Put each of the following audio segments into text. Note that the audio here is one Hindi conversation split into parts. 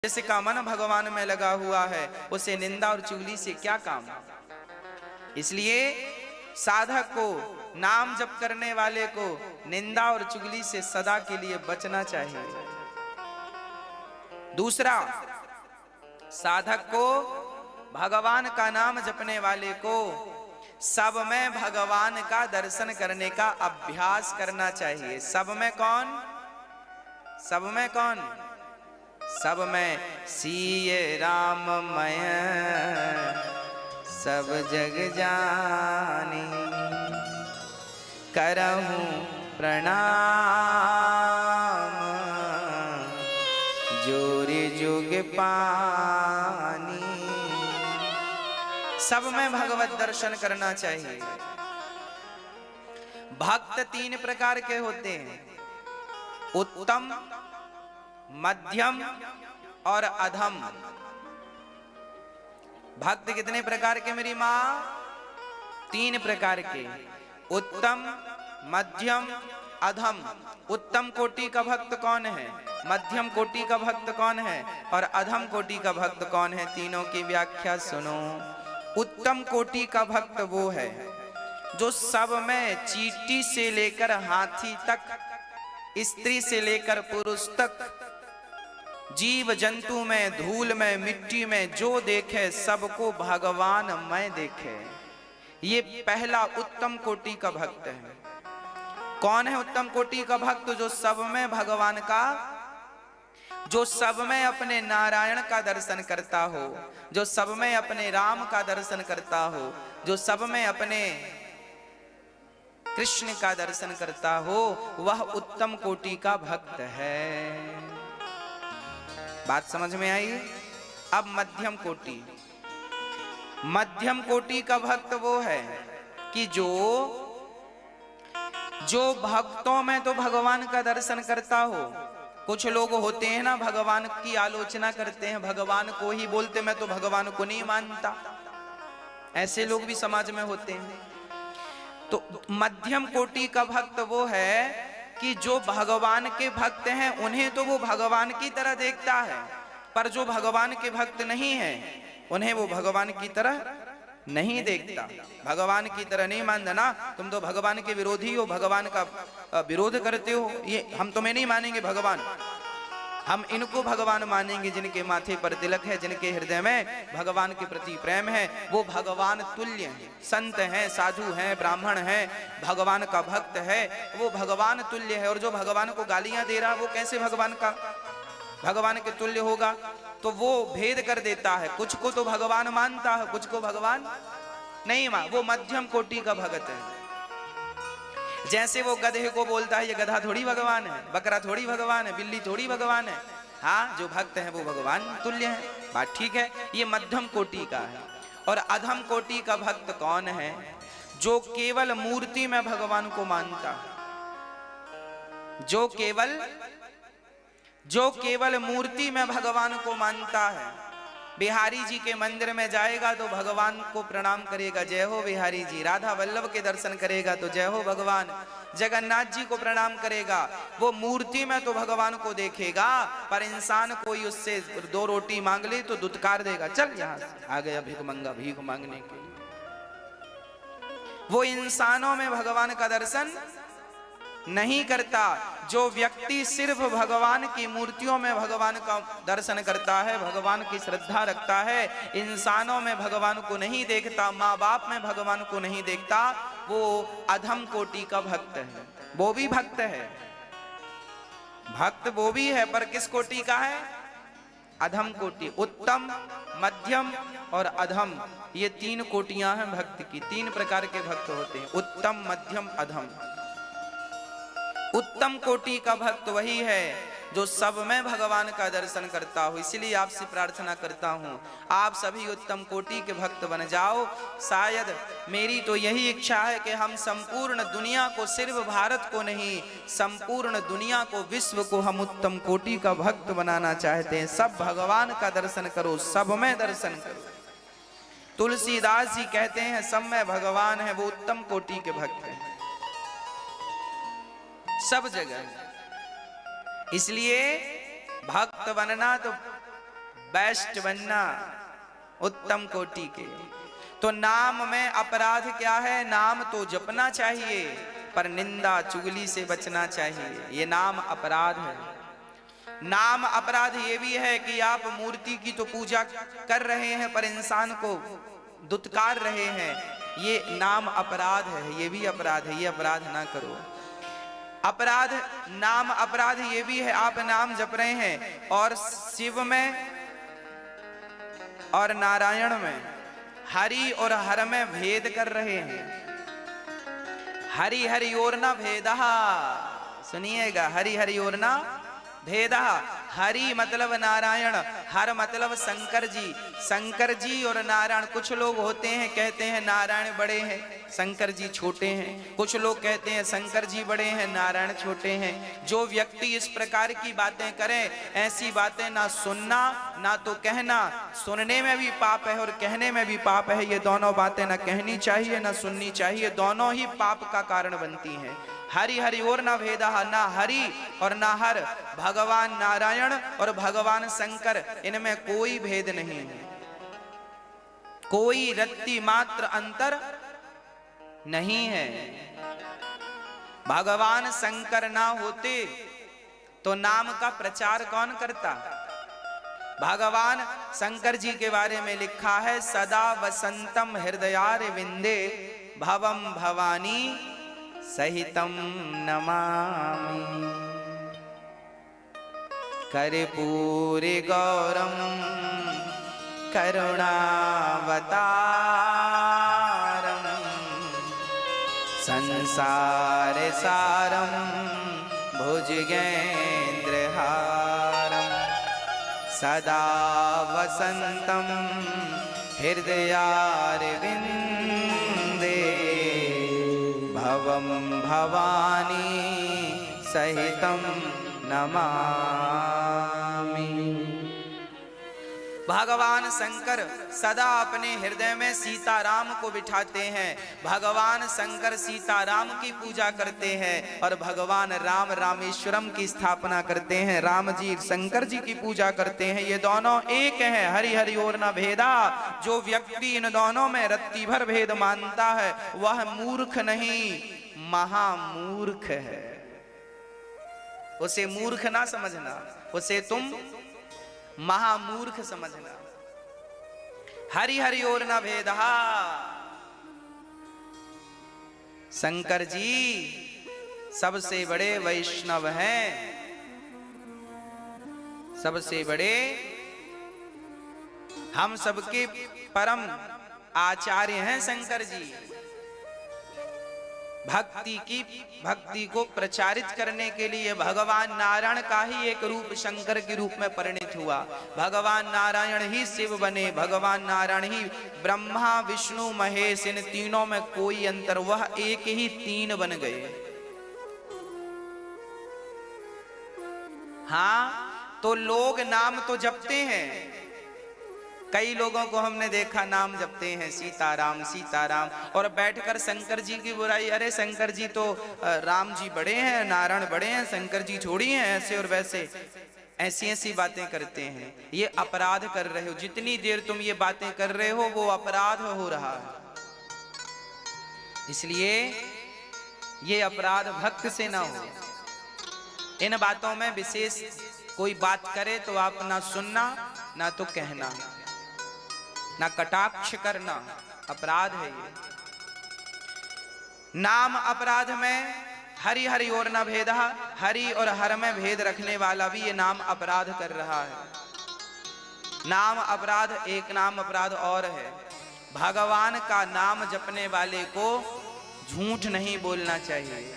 जिसका मन भगवान में लगा हुआ है उसे निंदा और चुगली से क्या काम। इसलिए साधक को, नाम जप करने वाले को निंदा और चुगली से सदा के लिए बचना चाहिए। दूसरा, साधक को, भगवान का नाम जपने वाले को सब में भगवान का दर्शन करने का अभ्यास करना चाहिए। सब में कौन? सब में कौन? सब में सीय राम मय सब जग जानी, करहूं प्रणाम जोरि जुग पानी। सब में भगवत दर्शन करना चाहिए। भक्त तीन प्रकार के होते हैं, उत्तम, मध्यम और अधम। भक्त कितने प्रकार के मेरी माँ? तीन प्रकार के, उत्तम, मध्यम, अधम। उत्तम कोटि का भक्त कौन है? मध्यम कोटि का भक्त कौन है? और अधम कोटि का भक्त कौन है? तीनों की व्याख्या सुनो। उत्तम कोटि का भक्त वो है जो सब में चींटी से लेकर हाथी तक, स्त्री से लेकर पुरुष तक, जीव जंतु में, धूल में, मिट्टी में जो देखे सबको भगवान में देखे। ये पहला उत्तम कोटि का भक्त है। कौन है उत्तम कोटि का भक्त? जो सब में भगवान का, जो सब में अपने नारायण का दर्शन करता हो, जो सब में अपने राम का दर्शन करता हो, जो सब में अपने कृष्ण का दर्शन करता हो, वह उत्तम कोटि का भक्त है। बात समझ में आई? अब मध्यम कोटि। मध्यम कोटि का भक्त वो है कि जो भक्तों में तो भगवान का दर्शन करता हो। कुछ लोग होते हैं ना, भगवान की आलोचना करते हैं, भगवान को ही बोलते, मैं तो भगवान को नहीं मानता। ऐसे लोग भी समाज में होते हैं। तो मध्यम कोटि का भक्त वो है कि जो भगवान के भक्त हैं उन्हें तो वो भगवान की तरह देखता है, पर जो भगवान के भक्त नहीं है उन्हें वो भगवान की तरह नहीं देखता। भगवान की तरह नहीं मानता ना, तुम तो भगवान के विरोधी हो, भगवान का विरोध करते हो, ये हम तुम्हें नहीं मानेंगे भगवान, हम इनको भगवान मानेंगे जिनके माथे पर तिलक है, जिनके हृदय में भगवान के प्रति प्रेम है, वो भगवान तुल्य हैं। संत हैं, साधु हैं, ब्राह्मण हैं, भगवान का भक्त है, वो भगवान तुल्य है। और जो भगवान को गालियां दे रहा वो कैसे भगवान के तुल्य होगा? तो वो भेद कर देता है, कुछ को तो भगवान मानता है, कुछ को भगवान नहीं मान। वो मध्यम कोटि का भक्त है। जैसे वो गधे को बोलता है ये गधा थोड़ी भगवान है, बकरा थोड़ी भगवान है, बिल्ली थोड़ी भगवान है। हाँ, जो भक्त है वो भगवान तुल्य है। बात ठीक है। ये मध्यम कोटि का है। और अधम कोटि का भक्त कौन है? जो केवल मूर्ति में भगवान को मानता, जो केवल मूर्ति में भगवान को मानता है। बिहारी जी के मंदिर में जाएगा तो भगवान को प्रणाम करेगा, जय हो बिहारी जी। राधा वल्लभ के दर्शन करेगा तो जय हो भगवान। जगन्नाथ जी को प्रणाम करेगा। वो मूर्ति में तो भगवान को देखेगा, पर इंसान कोई उससे 2 रोटी मांग ले तो दुत्कार देगा, चल यहाँ आ गया भीख मंगा, भीख मांगने के लिए। वो इंसानों में भगवान का दर्शन नहीं करता। जो व्यक्ति सिर्फ भगवान की मूर्तियों में भगवान का दर्शन करता है, भगवान की श्रद्धा रखता है, इंसानों में भगवान को नहीं देखता, माँ बाप में भगवान को नहीं देखता, वो अधम कोटि का भक्त है। वो भी भक्त है, भक्त वो भी है, पर किस कोटि का है? अधम कोटि। उत्तम, मध्यम और अधम, ये 3 कोटियां हैं भक्त की। 3 प्रकार के भक्त होते हैं, उत्तम, मध्यम, अधम। उत्तम कोटि का भक्त वही है जो सब में भगवान का दर्शन करता हो। इसलिए आपसे प्रार्थना करता हूं, आप सभी उत्तम कोटि के भक्त बन जाओ। शायद मेरी तो यही इच्छा है कि हम संपूर्ण दुनिया को, सिर्फ भारत को नहीं, संपूर्ण दुनिया को, विश्व को हम उत्तम कोटि का भक्त बनाना चाहते हैं। सब भगवान का दर्शन करो, सब में दर्शन करो। तुलसीदास जी कहते हैं सब में भगवान है, वो उत्तम कोटि के भक्त हैं सब जगह। इसलिए भक्त बनना तो बेस्ट बनना, उत्तम कोटि के। तो नाम में अपराध क्या है? नाम तो जपना चाहिए पर निंदा चुगली से बचना चाहिए, ये नाम अपराध है। नाम अपराध ये भी है कि आप मूर्ति की तो पूजा कर रहे हैं पर इंसान को दुत्कार रहे हैं, ये नाम अपराध है, ये भी अपराध है, ये अपराध ना करो। अपराध, नाम अपराध ये भी है, आप नाम जप रहे हैं और शिव में और नारायण में, हरि और हर में भेद कर रहे हैं। हरि हरि और ना भेदः, सुनिएगा, हरि हरि और ना भेदः। हरि मतलब नारायण, हर मतलब शंकर जी। शंकर जी और नारायण, कुछ लोग होते हैं कहते हैं नारायण बड़े हैं शंकर जी छोटे हैं, कुछ लोग कहते हैं शंकर जी बड़े हैं नारायण छोटे हैं। जो व्यक्ति इस प्रकार की बातें करें, ऐसी बातें ना सुनना ना तो कहना। सुनने में भी पाप है और कहने में भी पाप है, ये दोनों बातें ना कहनी चाहिए ना सुननी चाहिए, दोनों ही पाप का कारण बनती हैं। हरि हरि और ना भेदः, ना हरि और ना हर, भगवान नारायण और भगवान शंकर, इनमें कोई भेद नहीं है, कोई रत्ती मात्र अंतर नहीं है। भगवान शंकर ना होते तो नाम का प्रचार कौन करता? भगवान शंकर जी के बारे में लिखा है, सदा वसंतम हृदयार विंदे भवम भवानी सहितम नमामि। कर्पूरी गौरम करुणावतारम संसार सारम भुजगेन्द्रहारम सदा वसंतम हृदयारविंदे भवम भवानी सहितम नमामि। भगवान शंकर सदा अपने हृदय में सीताराम को बिठाते हैं। भगवान शंकर सीताराम की पूजा करते हैं और भगवान राम रामेश्वरम की स्थापना करते हैं। राम जी शंकर जी की पूजा करते हैं, ये दोनों एक हैं, हरि हरि और न भेदा। जो व्यक्ति इन दोनों में रत्ती भर भेद मानता है वह मूर्ख नहीं, महामूर्ख है। उसे मूर्ख ना समझना, उसे तुम महामूर्ख समझना। हरि हरि और न भेदः। शंकर जी सबसे बड़े वैष्णव हैं, सबसे बड़े, हम सबके परम आचार्य हैं शंकर जी। भक्ति को प्रचारित करने के लिए भगवान नारायण का ही एक रूप शंकर के रूप में परिणित हुआ। भगवान नारायण ही शिव बने, भगवान नारायण ही ब्रह्मा विष्णु महेश, इन तीनों में कोई अंतर, वह एक ही तीन बन गए। हाँ, तो लोग नाम तो जपते हैं, कई लोगों को हमने देखा नाम जपते हैं सीताराम सीताराम, और बैठकर शंकर जी की बुराई, अरे शंकर जी तो राम जी बड़े हैं, नारायण बड़े हैं, शंकर जी छोड़ी हैं, ऐसे और वैसे, ऐसी ऐसी बातें करते हैं। ये अपराध कर रहे हो, जितनी देर तुम ये बातें कर रहे हो वो अपराध हो रहा है। इसलिए ये अपराध भक्त से ना हो। इन बातों में विशेष कोई बात करे तो आप ना सुनना ना तो कहना, ना कटाक्ष करना, अपराध है ये। नाम अपराध में हरि हरि और न भेदः, हरि और हर में भेद रखने वाला भी ये नाम अपराध कर रहा है। नाम अपराध, एक नाम अपराध और है, भगवान का नाम जपने वाले को झूठ नहीं बोलना चाहिए,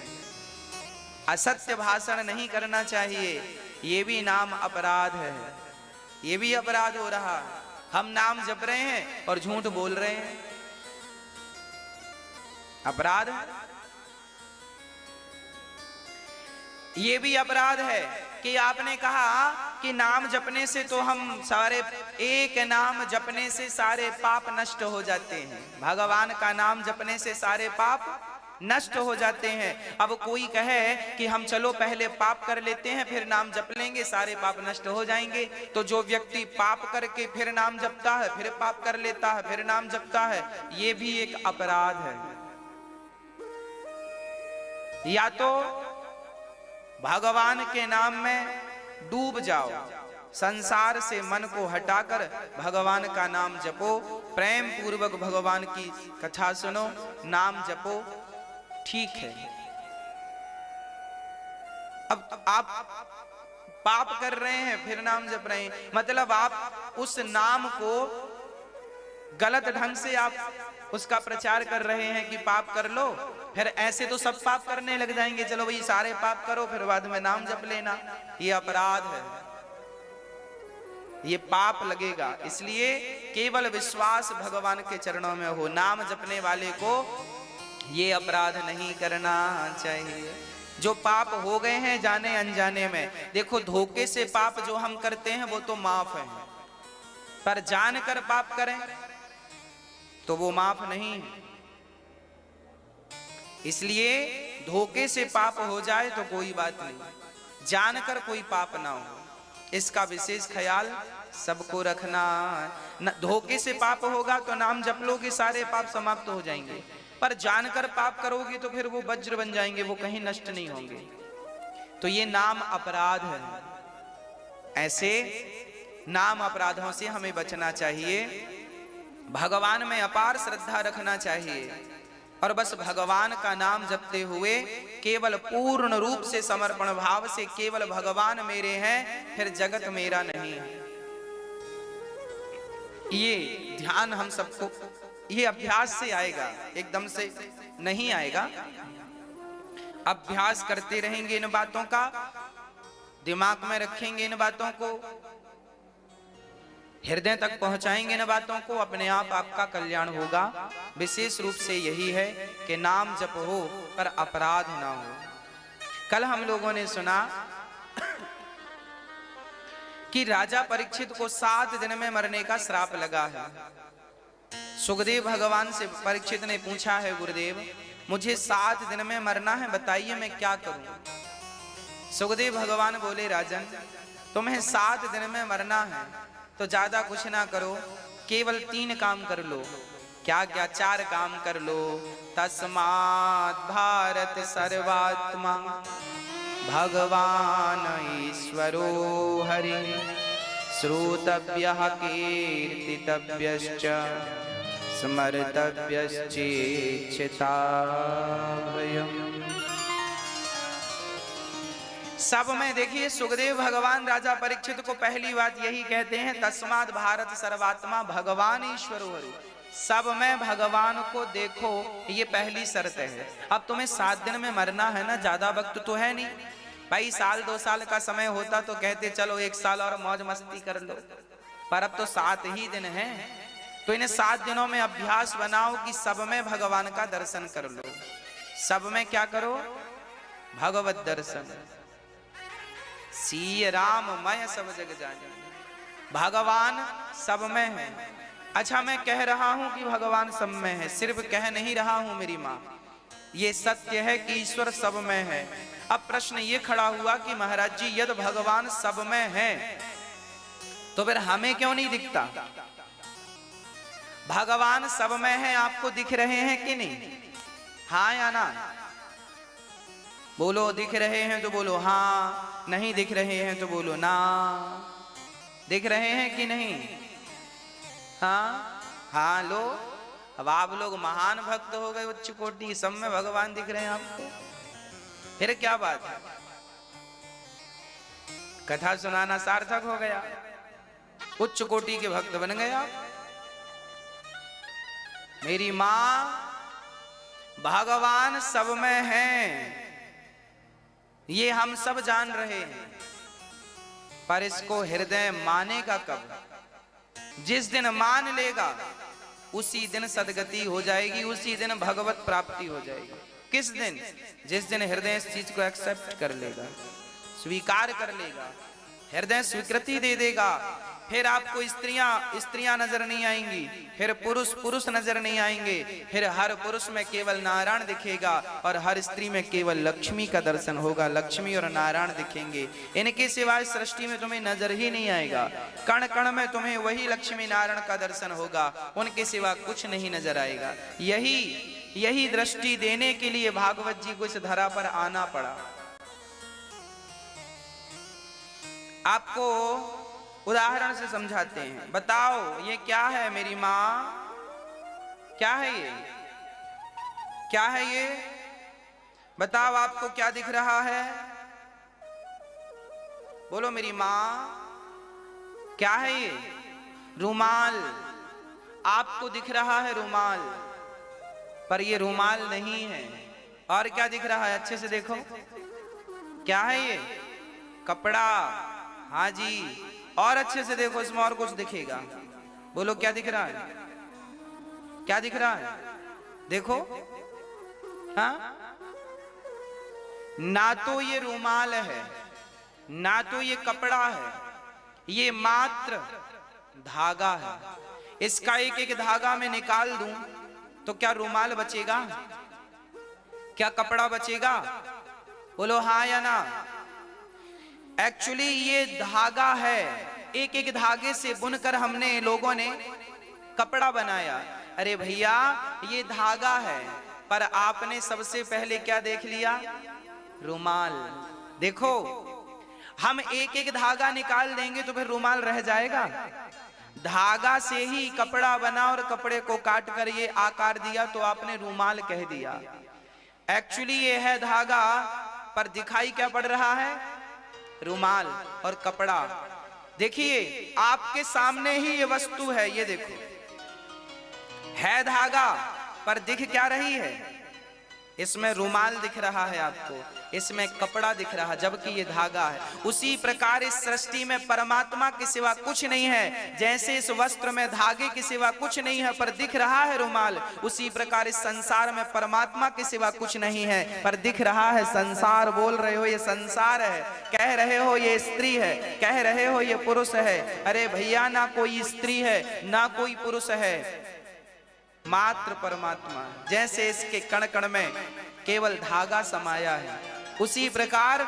असत्य भाषण नहीं करना चाहिए, ये भी नाम अपराध है, ये भी अपराध हो रहा है। हम नाम जप रहे हैं और झूठ बोल रहे हैं, अपराध। ये भी अपराध है कि आपने कहा कि नाम जपने से तो हम सारे, एक नाम जपने से सारे पाप नष्ट हो जाते हैं, भगवान का नाम जपने से सारे पाप नष्ट हो जाते हैं। अब कोई कहे कि हम चलो पहले पाप कर लेते हैं फिर नाम जप लेंगे, सारे पाप नष्ट हो जाएंगे। तो जो व्यक्ति पाप करके फिर नाम जपता है, फिर पाप कर लेता है, फिर नाम जपता है, ये भी एक अपराध है। या तो भगवान के नाम में डूब जाओ, संसार से मन को हटाकर भगवान का नाम जपो, प्रेम पूर्वक भगवान की कथा सुनो, नाम जपो, ठीक है। अब आप पाप कर रहे हैं फिर नाम जप रहे हैं, मतलब आप उस नाम को गलत ढंग से आप उसका प्रचार कर रहे हैं कि पाप कर लो, फिर ऐसे तो सब पाप करने लग जाएंगे, चलो भाई सारे पाप करो फिर बाद में नाम जप लेना, ये अपराध है, ये पाप लगेगा। इसलिए केवल विश्वास भगवान के चरणों में हो, नाम जपने वाले को ये अपराध नहीं करना चाहिए। जो पाप हो गए हैं जाने अनजाने में, देखो धोखे से पाप जो हम करते हैं वो तो माफ है, पर जानकर पाप करें तो वो माफ नहीं है। इसलिए धोखे से पाप हो जाए तो कोई बात नहीं, जानकर कोई पाप ना हो, इसका विशेष ख्याल सबको रखना। धोखे से पाप होगा तो नाम जप लोगे सारे पाप समाप्त हो जाएंगे, पर जानकर पाप करोगे तो फिर वो वज्र बन जाएंगे, वो कहीं नष्ट नहीं होंगे। तो ये नाम अपराध है, ऐसे नाम अपराधों से हमें बचना चाहिए। भगवान में अपार श्रद्धा रखना चाहिए और बस भगवान का नाम जपते हुए केवल पूर्ण रूप से समर्पण भाव से केवल भगवान मेरे हैं, फिर जगत मेरा नहीं है। ये ध्यान हम सबको, ये अभ्यास से आएगा, एकदम से नहीं आएगा। अभ्यास करते रहेंगे इन बातों का, दिमाग में रखेंगे इन बातों को, हृदय तक पहुंचाएंगे इन बातों को, अपने आप आपका कल्याण होगा। विशेष रूप से यही है कि नाम जप हो पर अपराध ना हो। कल हम लोगों ने सुना कि राजा परीक्षित को 7 दिन में मरने का श्राप लगा है। सुखदेव भगवान से परीक्षित ने पूछा है, गुरुदेव मुझे 7 दिन में मरना है, बताइए मैं क्या करूं। सुखदेव भगवान बोले, राजन तुम्हें 7 दिन में मरना है तो ज्यादा कुछ ना करो, केवल 3 काम कर लो। क्या क्या? 4 काम कर लो। तस्मात् भारत सर्वात्मा भगवान ईश्वरो हरि, श्रोतव्यः कीर्तितव्यश्च स्मर्तव्यश्चेच्छिताभयम्। सब में देखिए सुखदेव भगवान राजा परीक्षित को पहली बात यही कहते हैं, तस्मात् भारत सर्वात्मा भगवान ईश्वरो हरि, सब में भगवान को देखो, ये पहली शर्त है। अब तुम्हें 7 दिन में मरना है ना, ज्यादा वक्त तो है नहीं भाई, 1-2 साल का समय होता तो कहते चलो 1 साल और मौज मस्ती कर लो, पर अब तो 7 ही दिन है। तो इन्हें 7 दिनों में अभ्यास बनाओ कि सब में भगवान का दर्शन कर लो। सब में क्या करो? भगवत दर्शन। सीय राम मय सब जग जाने, भगवान सब में है। अच्छा मैं कह रहा हूं कि भगवान सब में है, सिर्फ कह नहीं रहा हूं मेरी मां, ये सत्य है कि ईश्वर सब में है। अब प्रश्न ये खड़ा हुआ कि महाराज जी यदि भगवान सब में है तो फिर हमें क्यों नहीं दिखता? भगवान सब में है, आपको दिख रहे हैं कि नहीं? हाँ या ना? बोलो दिख रहे हैं तो बोलो हाँ, नहीं दिख रहे हैं तो बोलो ना। दिख रहे हैं कि नहीं? हाँ हाँ लो, अब आप लोग महान भक्त हो गए, उच्च कोटि, सब में भगवान दिख रहे हैं आपको, फिर क्या बात है? कथा सुनाना सार्थक हो गया, उच्च कोटि के भक्त बन गए आप। मेरी मां, भगवान सब में है, ये हम सब जान रहे हैं, पर इसको हृदय मानेगा कब? जिस दिन मान लेगा उसी दिन सदगति हो जाएगी, उसी दिन भगवत प्राप्ति हो जाएगी। किस दिन? जिस दिन हृदय इस चीज को एक्सेप्ट कर लेगा, स्वीकार कर लेगा, हृदय स्वीकृति दे देगा। फिर आपको स्त्रियां नजर नहीं आएंगी, फिर पुरुष नजर नहीं आएंगे, फिर हर पुरुष में केवल नारायण दिखेगा और हर स्त्री में केवल लक्ष्मी का दर्शन होगा। लक्ष्मी और नारायण दिखेंगे, इनके सिवाय सृष्टि में तुम्हें नजर ही नहीं आएगा। कण कण में तुम्हें वही लक्ष्मी नारायण का दर्शन होगा, उनके सिवा कुछ नहीं नजर आएगा। यही दृष्टि देने के लिए भागवत जी को इस धरा पर आना पड़ा। आपको उदाहरण से समझाते हैं। बताओ ये क्या है मेरी माँ? क्या है ये? क्या है ये? बताओ आपको क्या दिख रहा है? बोलो मेरी माँ, क्या है ये? रुमाल। आपको दिख रहा है रुमाल, पर ये रुमाल नहीं है। और क्या दिख रहा है? अच्छे से देखो, क्या है ये? कपड़ा। हाँ जी, और अच्छे से देखो, इसमें और कुछ दिखेगा। बोलो क्या दिख रहा है? क्या दिख रहा है? देखो। हाँ, ना तो ये रुमाल है, ना तो ये कपड़ा है, ये मात्र धागा है। इसका एक एक धागा में निकाल दूं तो क्या रुमाल बचेगा? क्या कपड़ा बचेगा? बोलो हाँ या ना। एक्चुअली ये धागा है, एक एक धागे से बुनकर हमने लोगों ने कपड़ा बनाया। अरे भैया ये धागा है, पर आपने सबसे पहले क्या देख लिया? रुमाल। देखो, हम एक एक धागा निकाल देंगे तो फिर रुमाल रह जाएगा? धागा से ही कपड़ा बना और कपड़े को काट कर ये आकार दिया तो आपने रुमाल कह दिया। एक्चुअली ये है धागा, पर दिखाई क्या पड़ रहा है? रुमाल और कपड़ा। देखिए आपके सामने ही ये वस्तु है, ये देखो, है धागा, पर दिख क्या रही है? इसमें रुमाल दिख रहा है आपको, इसमें कपड़ा दिख रहा, जबकि ये धागा है। उसी प्रकार इस सृष्टि में परमात्मा के सिवा कुछ नहीं है। जैसे इस वस्त्र में धागे के सिवा कुछ नहीं है, पर दिख रहा है रुमाल, उसी प्रकार इस संसार में परमात्मा के सिवा कुछ नहीं है, पर दिख रहा है संसार। बोल रहे हो ये संसार है, कह रहे हो ये स्त्री है, कह रहे हो ये पुरुष है। अरे भैया, ना कोई स्त्री है ना कोई पुरुष है, मात्र परमात्मा। जैसे इसके कण कण में केवल धागा समाया है, उसी प्रकार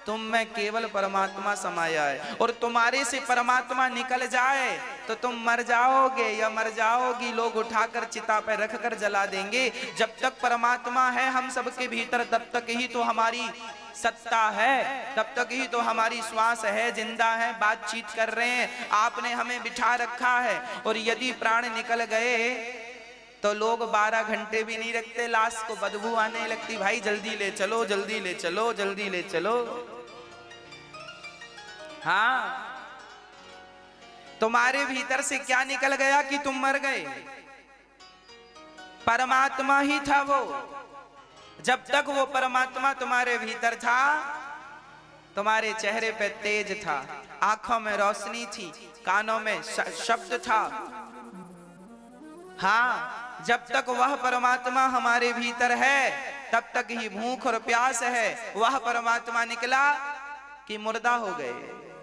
तुम में केवल परमात्मा समाया है। और तुम्हारे से परमात्मा निकल जाए तो तुम मर जाओगे या मर जाओगी। लोग उठाकर चिता पर रखकर जला देंगे। जब तक परमात्मा है हम सबके भीतर, तब तक ही तो हमारी सत्ता है, तब तक ही तो हमारी श्वास है, जिंदा है, बातचीत कर रहे हैं। आपने हमें बिठा रखा है, और यदि प्राण निकल गए तो लोग 12 घंटे भी नहीं रखते, लाश को बदबू आने लगती। भाई जल्दी ले चलो, जल्दी ले चलो, जल्दी ले चलो। हाँ, तुम्हारे भीतर से क्या निकल गया कि तुम मर गए? परमात्मा ही था वो। जब तक वो परमात्मा तुम्हारे भीतर था, तुम्हारे चेहरे पे तेज था, आंखों में रोशनी थी, कानों में शब्द था। हाँ, जब तक वह परमात्मा हमारे भीतर है तब तक ही भूख और प्यास है। वह परमात्मा निकला कि मुर्दा हो गए।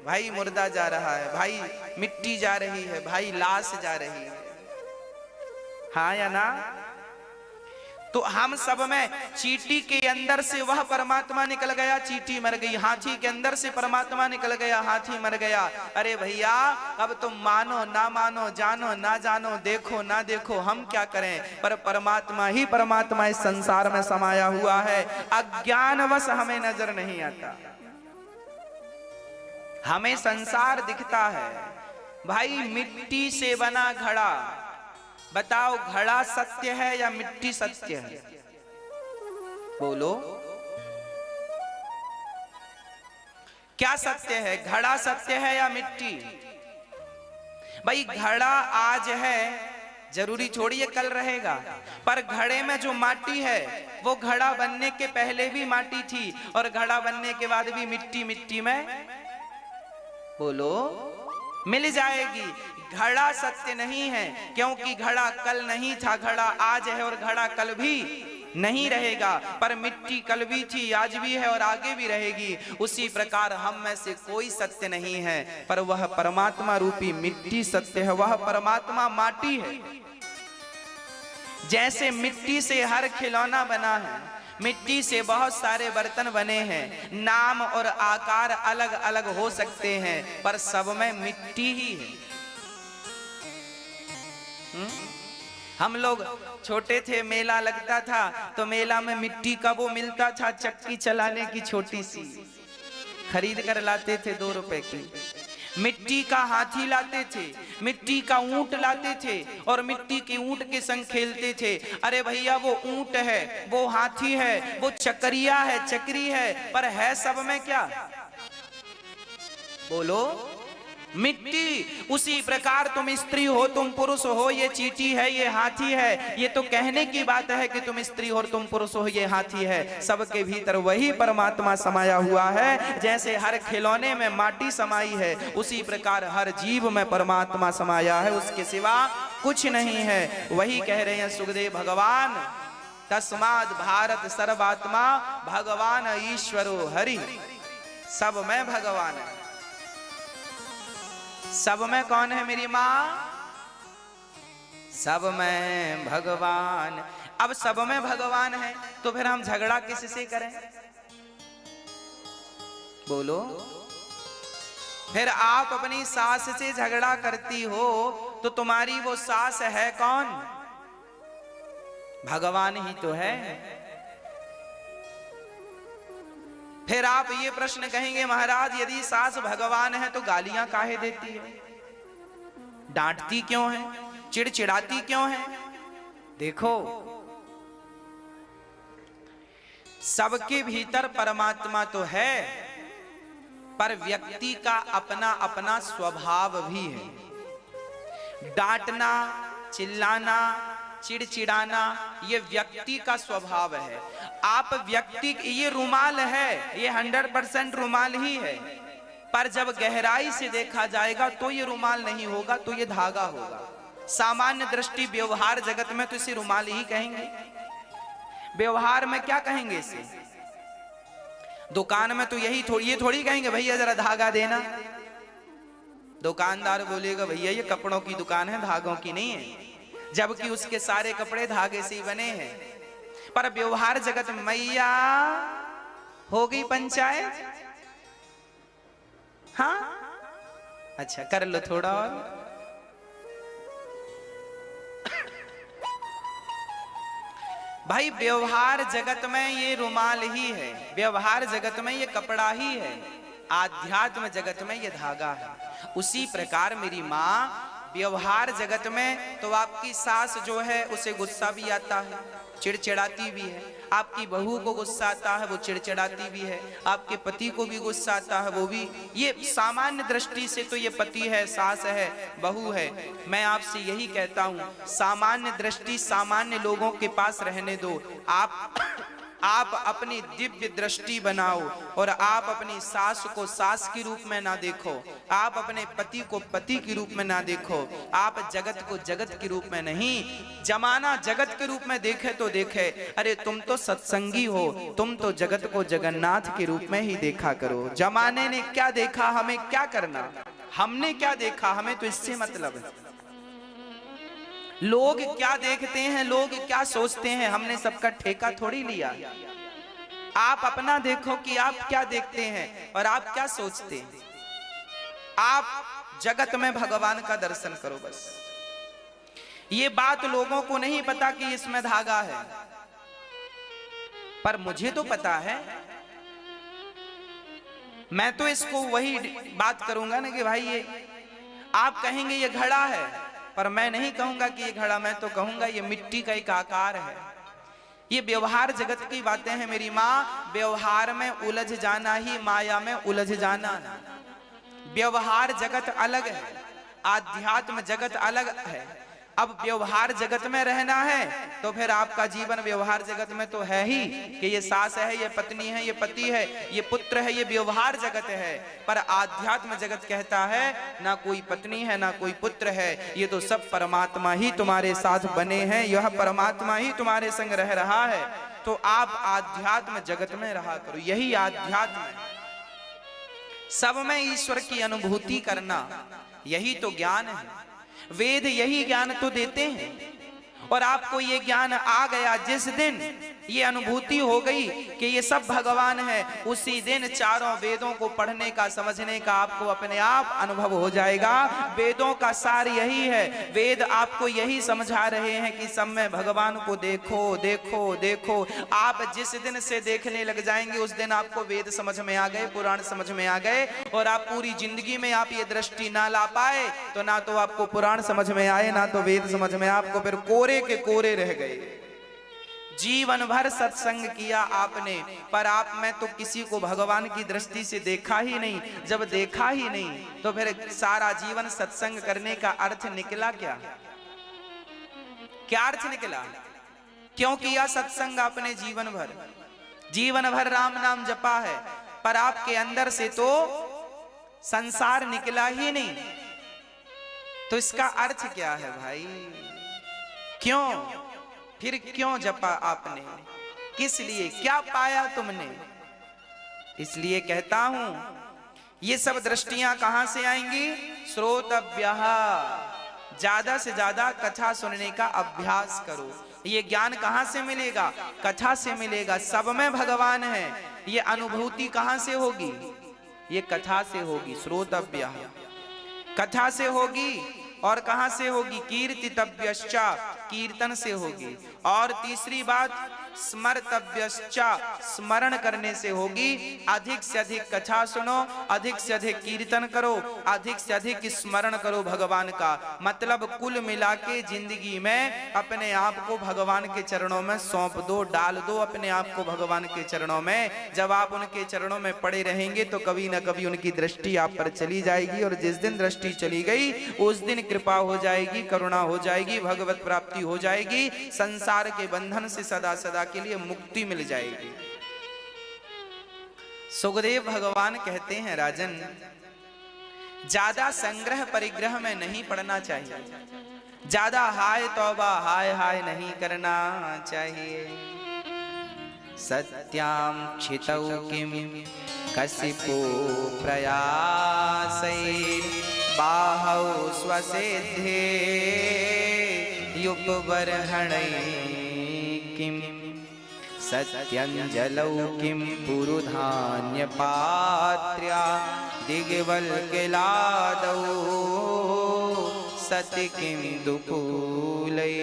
भाई मुर्दा जा रहा है, भाई मिट्टी जा रही है, भाई लाश जा रही है। हाँ या ना? तो हम सब में चींटी के अंदर से वह परमात्मा निकल गया, चींटी मर गई। हाथी के अंदर से परमात्मा निकल गया, हाथी मर गया। अरे भैया, अब तुम मानो ना मानो, जानो ना जानो, देखो ना देखो, हम क्या करें? पर परमात्मा ही परमात्मा इस संसार में समाया हुआ है। अज्ञानवश हमें नजर नहीं आता, हमें संसार दिखता है। भाई मिट्टी से बना घड़ा, बताओ घड़ा सत्य है या मिट्टी सत्य है? बोलो क्या सत्य है? घड़ा सत्य है या मिट्टी? भाई घड़ा आज है, जरूरी छोड़िए कल रहेगा, पर घड़े में जो माटी है वो घड़ा बनने के पहले भी माटी थी और घड़ा बनने के बाद भी मिट्टी मिट्टी में, बोलो, मिल जाएगी। घड़ा सत्य नहीं है, क्योंकि घड़ा कल नहीं था, घड़ा आज है और घड़ा कल भी नहीं रहेगा, पर मिट्टी कल भी थी, आज भी है और आगे भी रहेगी। उसी प्रकार हम में से कोई सत्य नहीं है, पर वह परमात्मा रूपी मिट्टी सत्य है, वह परमात्मा माटी है। जैसे मिट्टी से हर खिलौना बना है, मिट्टी से बहुत सारे बर्तन बने हैं, नाम और आकार अलग अलग हो सकते हैं, पर सब में मिट्टी ही है। हम लोग छोटे थे, मेला लगता था तो मेला में मिट्टी का वो मिलता था, चक्की चलाने की छोटी सी, खरीद कर लाते थे 2 रुपए की। मिट्टी का हाथी लाते थे, मिट्टी का ऊंट लाते थे और मिट्टी के ऊंट के संग खेलते थे। अरे भैया वो ऊंट है, वो हाथी है, वो चक्रिया है, चक्री है, पर है सब में क्या? बोलो, मिट्टी। उसी प्रकार तुम स्त्री हो, तुम पुरुष हो, ये चींटी है, ये हाथी है, ये तो कहने की बात है कि तुम स्त्री हो और तुम पुरुष हो, ये हाथी है। सबके भीतर वही परमात्मा समाया हुआ है। जैसे हर खिलौने में माटी समाई है, उसी प्रकार हर जीव में परमात्मा समाया है, उसके सिवा कुछ नहीं है। वही कह रहे हैं सुखदेव भगवान, तस्माद् भारत सर्वात्मा भगवान ईश्वरो हरि। सब में भगवान है। सब में कौन है मेरी माँ? सब में भगवान। अब सब में भगवान है तो फिर हम झगड़ा किससे करें? बोलो। फिर आप अपनी सास से झगड़ा करती हो तो तुम्हारी वो सास है कौन? भगवान ही तो है। फिर आप ये प्रश्न कहेंगे, महाराज यदि सास भगवान है तो गालियां काहे देती है, डांटती क्यों है, चिड़चिड़ाती क्यों है? देखो, सबके भीतर परमात्मा तो है, पर व्यक्ति का अपना अपना स्वभाव भी है। डांटना, चिल्लाना, चिड़चिड़ाना, ये व्यक्ति का स्वभाव है। आप व्यक्ति, ये रुमाल है, ये 100% रुमाल ही है, पर जब गहराई से देखा जाएगा तो ये रुमाल नहीं होगा, तो ये धागा होगा। सामान्य दृष्टि व्यवहार जगत में तो इसे रुमाल ही कहेंगे। व्यवहार में क्या कहेंगे इसे? दुकान में तो यही ये थोड़ी कहेंगे भैया जरा धागा देना। दुकानदार बोलेगा भैया ये कपड़ों की दुकान है, धागों की नहीं है, जबकि उसके सारे कपड़े धागे से ही बने हैं। पर व्यवहार जगत में मैया हो गई पंचायत, हाँ अच्छा कर लो थोड़ा और। भाई व्यवहार जगत में ये रुमाल ही है, व्यवहार जगत में ये कपड़ा ही है, आध्यात्म जगत में ये धागा है। उसी प्रकार मेरी माँ, व्यवहार जगत में तो आपकी सास जो है उसे गुस्सा भी आता है, चिड़चिड़ाती भी है। आपकी बहू को गुस्सा आता है, वो चिड़चिड़ाती भी है। आपके पति को भी गुस्सा आता है, वो भी। ये सामान्य दृष्टि से तो ये पति है, सास है, बहू है। मैं आपसे यही कहता हूँ, सामान्य दृष्टि सामान्य लोगों के पास रहने दो। आप अपनी दिव्य दृष्टि बनाओ और आप अपनी सास को सास के रूप में ना देखो, आप अपने पति को पति के रूप में ना देखो, आप जगत को जगत के रूप में नहीं। जमाना जगत के रूप में देखे तो देखे, अरे तुम तो सत्संगी हो, तुम तो जगत को जगन्नाथ के रूप में ही देखा करो। जमाने ने क्या देखा, हमें क्या करना, हमने क्या देखा, हमें तो इससे मतलब है। लोग क्या देखते हैं, लोग क्या सोचते हैं, हमने सबका ठेका थोड़ी लिया। आप अपना देखो कि आप क्या देखते हैं और आप क्या सोचते हैं। आप जगत में भगवान का दर्शन करो बस। ये बात लोगों को नहीं पता कि इसमें धागा है, पर मुझे तो पता है। मैं तो इसको वही बात करूंगा ना कि भाई ये, आप कहेंगे ये घड़ा है, पर मैं नहीं कहूंगा कि ये घड़ा, मैं तो कहूंगा ये मिट्टी का एक आकार है। ये व्यवहार जगत की बातें हैं मेरी माँ। व्यवहार में उलझ जाना ही माया में उलझ जाना। व्यवहार जगत अलग है, आध्यात्म जगत अलग है। अब व्यवहार जगत में रहना है तो फिर आपका जीवन व्यवहार जगत में तो है ही कि ये सास है, ये पत्नी है, ये पति है, ये पुत्र है, ये व्यवहार जगत है। पर आध्यात्म जगत कहता है ना कोई पत्नी है ना कोई पुत्र है, ये तो सब परमात्मा ही तुम्हारे साथ बने हैं, यह परमात्मा ही तुम्हारे संग रह रहा है। तो आप आध्यात्म जगत में रहा करो, यही आध्यात्म है। सब में ईश्वर की अनुभूति करना, यही तो ज्ञान है। वेद यही ज्ञान तो देते हैं। और आपको ये ज्ञान आ गया जिस दिन ये अनुभूति हो गई कि ये सब भगवान है, उसी दिन चारों वेदों को पढ़ने का, समझने का आपको अपने आप अनुभव हो जाएगा। वेदों का सार यही है। वेद आपको यही समझा रहे हैं कि सब में भगवान को देखो देखो देखो। आप जिस दिन से देखने लग जाएंगे उस दिन आपको वेद समझ में आ गए, पुराण समझ में आ गए। और आप पूरी जिंदगी में आप ये दृष्टि ना ला पाए तो ना तो आपको पुराण समझ में आए ना तो वेद समझ में, आपको फिर कोरे के कोरे रह गए। जीवन भर सत्संग किया आपने, पर आप में तो किसी को भगवान की दृष्टि से देखा ही नहीं। जब देखा ही नहीं तो फिर सारा जीवन सत्संग करने का अर्थ निकला क्या? क्या अर्थ निकला? क्यों किया सत्संग आपने जीवन भर? जीवन भर राम नाम जपा है, पर आपके अंदर से तो संसार निकला ही नहीं। तो इसका अर्थ क्या है भाई? क्यों? फिर क्यों जपा आपने? किस लिए? क्या पाया तुमने? इसलिए कहता हूं ये सब दृष्टियां कहां से आएंगी? श्रोतव्यः। ज्यादा से ज्यादा कथा सुनने का अभ्यास करो। ये ज्ञान कहां से मिलेगा? कथा से मिलेगा। सब में भगवान है, ये अनुभूति कहां से होगी? ये कथा से होगी। श्रोतव्यः, कथा से होगी। और कहां से होगी? कीर्तितव्यश्च, कीर्तन से होगी। और तीसरी बात स्मर्तव्यश्च, स्मरण करने से होगी। अधिक से अधिक कथा सुनो, अधिक से अधिक कीर्तन करो, अधिक से अधिक स्मरण करो भगवान का। मतलब कुल मिला के जिंदगी में अपने आप को भगवान के चरणों में सौंप दो, डाल दो अपने आप को भगवान के चरणों में। जब आप उनके चरणों में पड़े रहेंगे तो कभी ना कभी उनकी दृष्टि आप पर चली जाएगी। और जिस दिन दृष्टि चली गई उस दिन कृपा हो जाएगी, करुणा हो जाएगी, भगवत प्राप्ति हो जाएगी। संसार के बंधन से सदा सदा के लिए मुक्ति मिल जाएगी। सुखदेव भगवान कहते हैं राजन, ज्यादा संग्रह परिग्रह में नहीं पड़ना चाहिए, ज्यादा हाय तौबा हाय हाय नहीं करना चाहिए। सत्यां क्षितौ किम कसिपो प्रयासै बाहौ स्वसिद्धे युपबर्हणै किम सत्यंजलौ किम पुरुधान्यपात्र्या दिग्वल्किलादौ सति किम दुकूलै।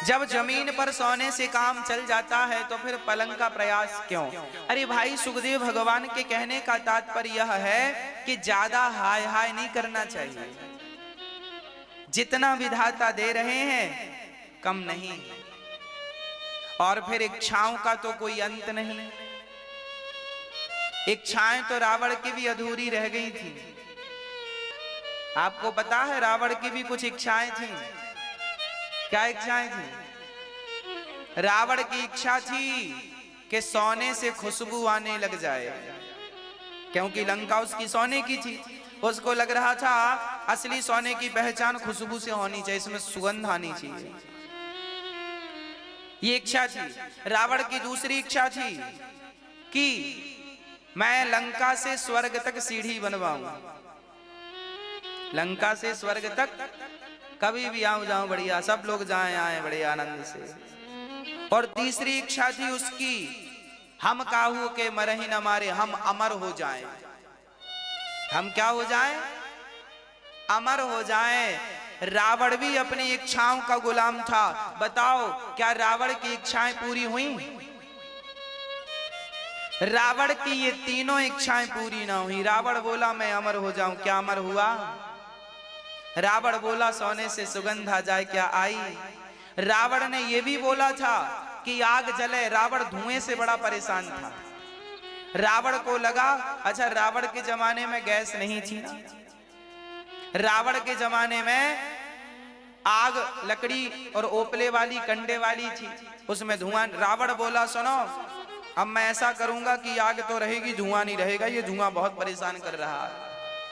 जब जमीन पर सोने से काम चल जाता है तो फिर पलंग का प्रयास क्यों? अरे भाई, सुखदेव भगवान के कहने का तात्पर्य यह है कि ज्यादा हाय हाय नहीं करना चाहिए। जितना विधाता दे रहे हैं कम नहीं, और फिर इच्छाओं का तो कोई अंत नहीं। इच्छाएं तो रावण की भी अधूरी रह गई थी। आपको पता है रावण की भी कुछ इच्छाएं थी। क्या इच्छाएं थी? रावण की इच्छा थी कि सोने से खुशबू आने लग जाए, क्योंकि लंका उसकी सोने की थी। उसको लग रहा था असली सोने की पहचान खुशबू से होनी चाहिए, इसमें सुगंध आनी चाहिए। ये इच्छा थी। रावण की दूसरी इच्छा थी कि मैं लंका से स्वर्ग तक सीढ़ी बनवाऊं, लंका से स्वर्ग तक कभी भी आऊं जाऊं बढ़िया, सब लोग जाएं आए बड़े आनंद से। और तीसरी इच्छा थी उसकी, हम काहू के मरही न मारे, हम अमर हो जाएं। हम क्या हो जाएं? अमर हो जाएं। रावण भी अपनी इच्छाओं का गुलाम था। बताओ क्या रावण की इच्छाएं पूरी हुई? रावण की ये तीनों इच्छाएं पूरी ना हुई। रावण बोला मैं अमर हो जाऊं, क्या अमर हुआ? रावण बोला सोने से सुगंध आ जाए, क्या आई? रावण ने ये भी बोला था कि आग जले, रावण धुएं से बड़ा परेशान था। रावण को लगा, अच्छा रावण के जमाने में गैस नहीं थी ना, रावण के जमाने में आग लकड़ी और ओपले वाली कंडे वाली थी, उसमें धुआं। रावण बोला सुनो, अब मैं ऐसा करूंगा कि आग तो रहेगी, धुआं नहीं रहेगा, ये धुआं बहुत परेशान कर रहा है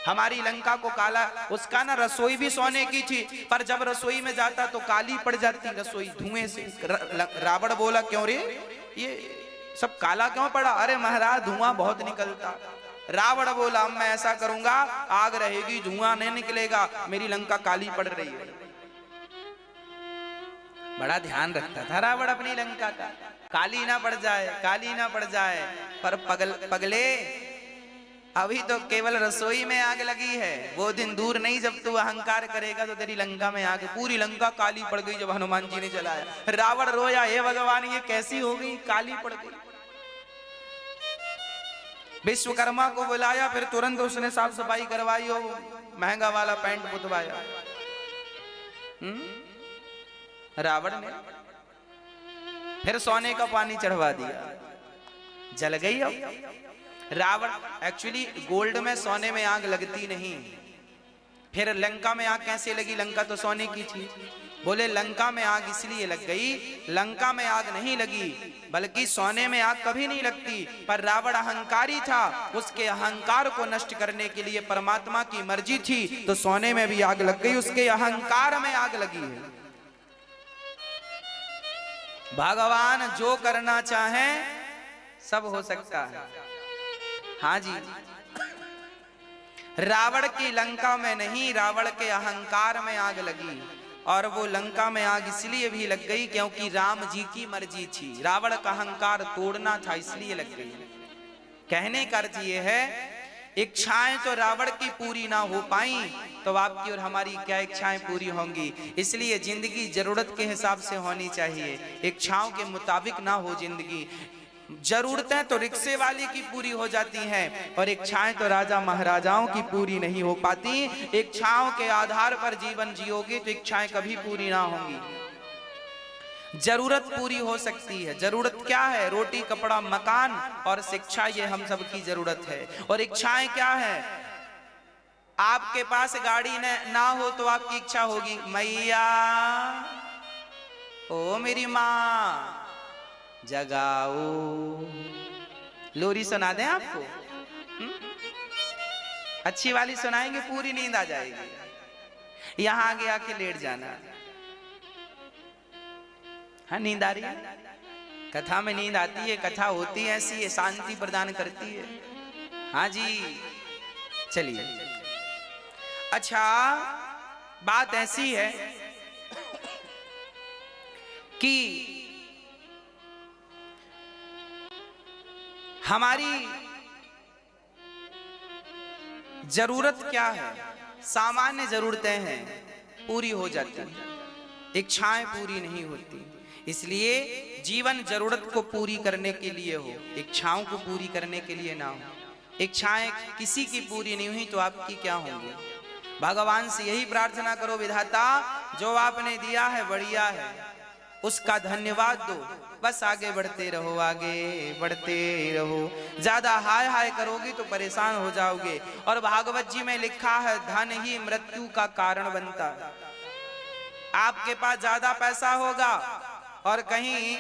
हमारी लंका को काला। उसका ना रसोई भी सोने की थी, पर जब रसोई में जाता तो काली पड़ जाती रसोई धुएं से। रावण बोला क्यों रे, ये सब काला क्यों पड़ा? अरे महाराज धुआं बहुत निकलता। रावण बोला मैं ऐसा करूंगा, आग रहेगी, धुआं नहीं निकलेगा, मेरी लंका काली पड़ रही है। बड़ा ध्यान रखता था रावण अपनी लंका का, काली ना पड़ जाए, काली ना पड़ जाए। पर पगले अभी तो केवल रसोई में आग लगी है, वो दिन दूर नहीं जब तू अहंकार करेगा तो तेरी लंका में आग, पूरी लंका काली पड़ गई जब हनुमान जी ने जलाया। रावण रोया, हे भगवान ये कैसी हो गई, काली पड़ गई। विश्वकर्मा को बुलाया, फिर तुरंत उसने साफ सफाई करवाई हो, महंगा वाला पैंट पुतवाया। रावण ने फिर सोने का पानी चढ़वा दिया, जल गई। अब रावण एक्चुअली गोल्ड में सोने में आग लगती नहीं, फिर लंका में आग कैसे लगी? लंका तो सोने की थी। बोले लंका में आग इसलिए लग गई, लंका में आग नहीं लगी बल्कि सोने में आग कभी नहीं लगती, पर रावण अहंकारी था, उसके अहंकार को नष्ट करने के लिए परमात्मा की मर्जी थी तो सोने में भी आग लग गई, उसके अहंकार में आग लगी है। भगवान जो करना चाहे सब हो सकता है। हाँ जी, रावण की लंका में नहीं, रावण के अहंकार में आग लगी, और वो लंका में आग इसलिए भी लग गई क्योंकि राम जी की मर्जी थी। रावण का अहंकार तोड़ना था इसलिए लग गई। कहने का अर्थ ये है, इच्छाएं तो रावण की पूरी ना हो पाई तो आपकी और हमारी क्या इच्छाएं पूरी होंगी? इसलिए जिंदगी जरूरत के हिसाब से होनी चाहिए, इच्छाओं के मुताबिक ना हो जिंदगी। जरूरतें तो रिक्शे वाले की पूरी हो जाती हैं और इच्छाएं तो राजा महाराजाओं की पूरी नहीं हो पाती। इच्छाओं के आधार पर जीवन जियोगे तो इच्छाएं कभी पूरी ना होंगी। जरूरत पूरी हो सकती है। जरूरत क्या है? रोटी, कपड़ा, मकान और शिक्षा, ये हम सब की जरूरत है। और इच्छाएं क्या है? आपके पास गाड़ी ना हो तो आपकी इच्छा होगी, मैया ओ मेरी माँ जगाओ। लोरी सुना दें आपको? अच्छी वाली सुनाएंगे, पूरी नींद आ जाएगी। यहां आगे आके लेट जाना। हाँ नींद आ रही है? कथा में नींद आती है, कथा होती है ऐसी है, शांति प्रदान करती है। हाँ जी चलिए। अच्छा बात ऐसी है कि हमारी जरूरत क्या है? सामान्य जरूरतें हैं, पूरी हो जाती हैं, इच्छाएं पूरी नहीं होती। इसलिए जीवन जरूरत को पूरी करने के लिए हो, इच्छाओं को पूरी करने के लिए ना हो। इच्छाएं किसी की पूरी नहीं हुई तो आपकी क्या होंगी? भगवान से यही प्रार्थना करो, विधाता जो आपने दिया है बढ़िया है, उसका धन्यवाद दो, बस आगे बढ़ते रहो, आगे बढ़ते रहो। ज्यादा हाय हाय करोगे तो परेशान हो जाओगे। और भागवत जी में लिखा है धन ही मृत्यु का कारण बनता है। आपके पास ज्यादा पैसा होगा और कहीं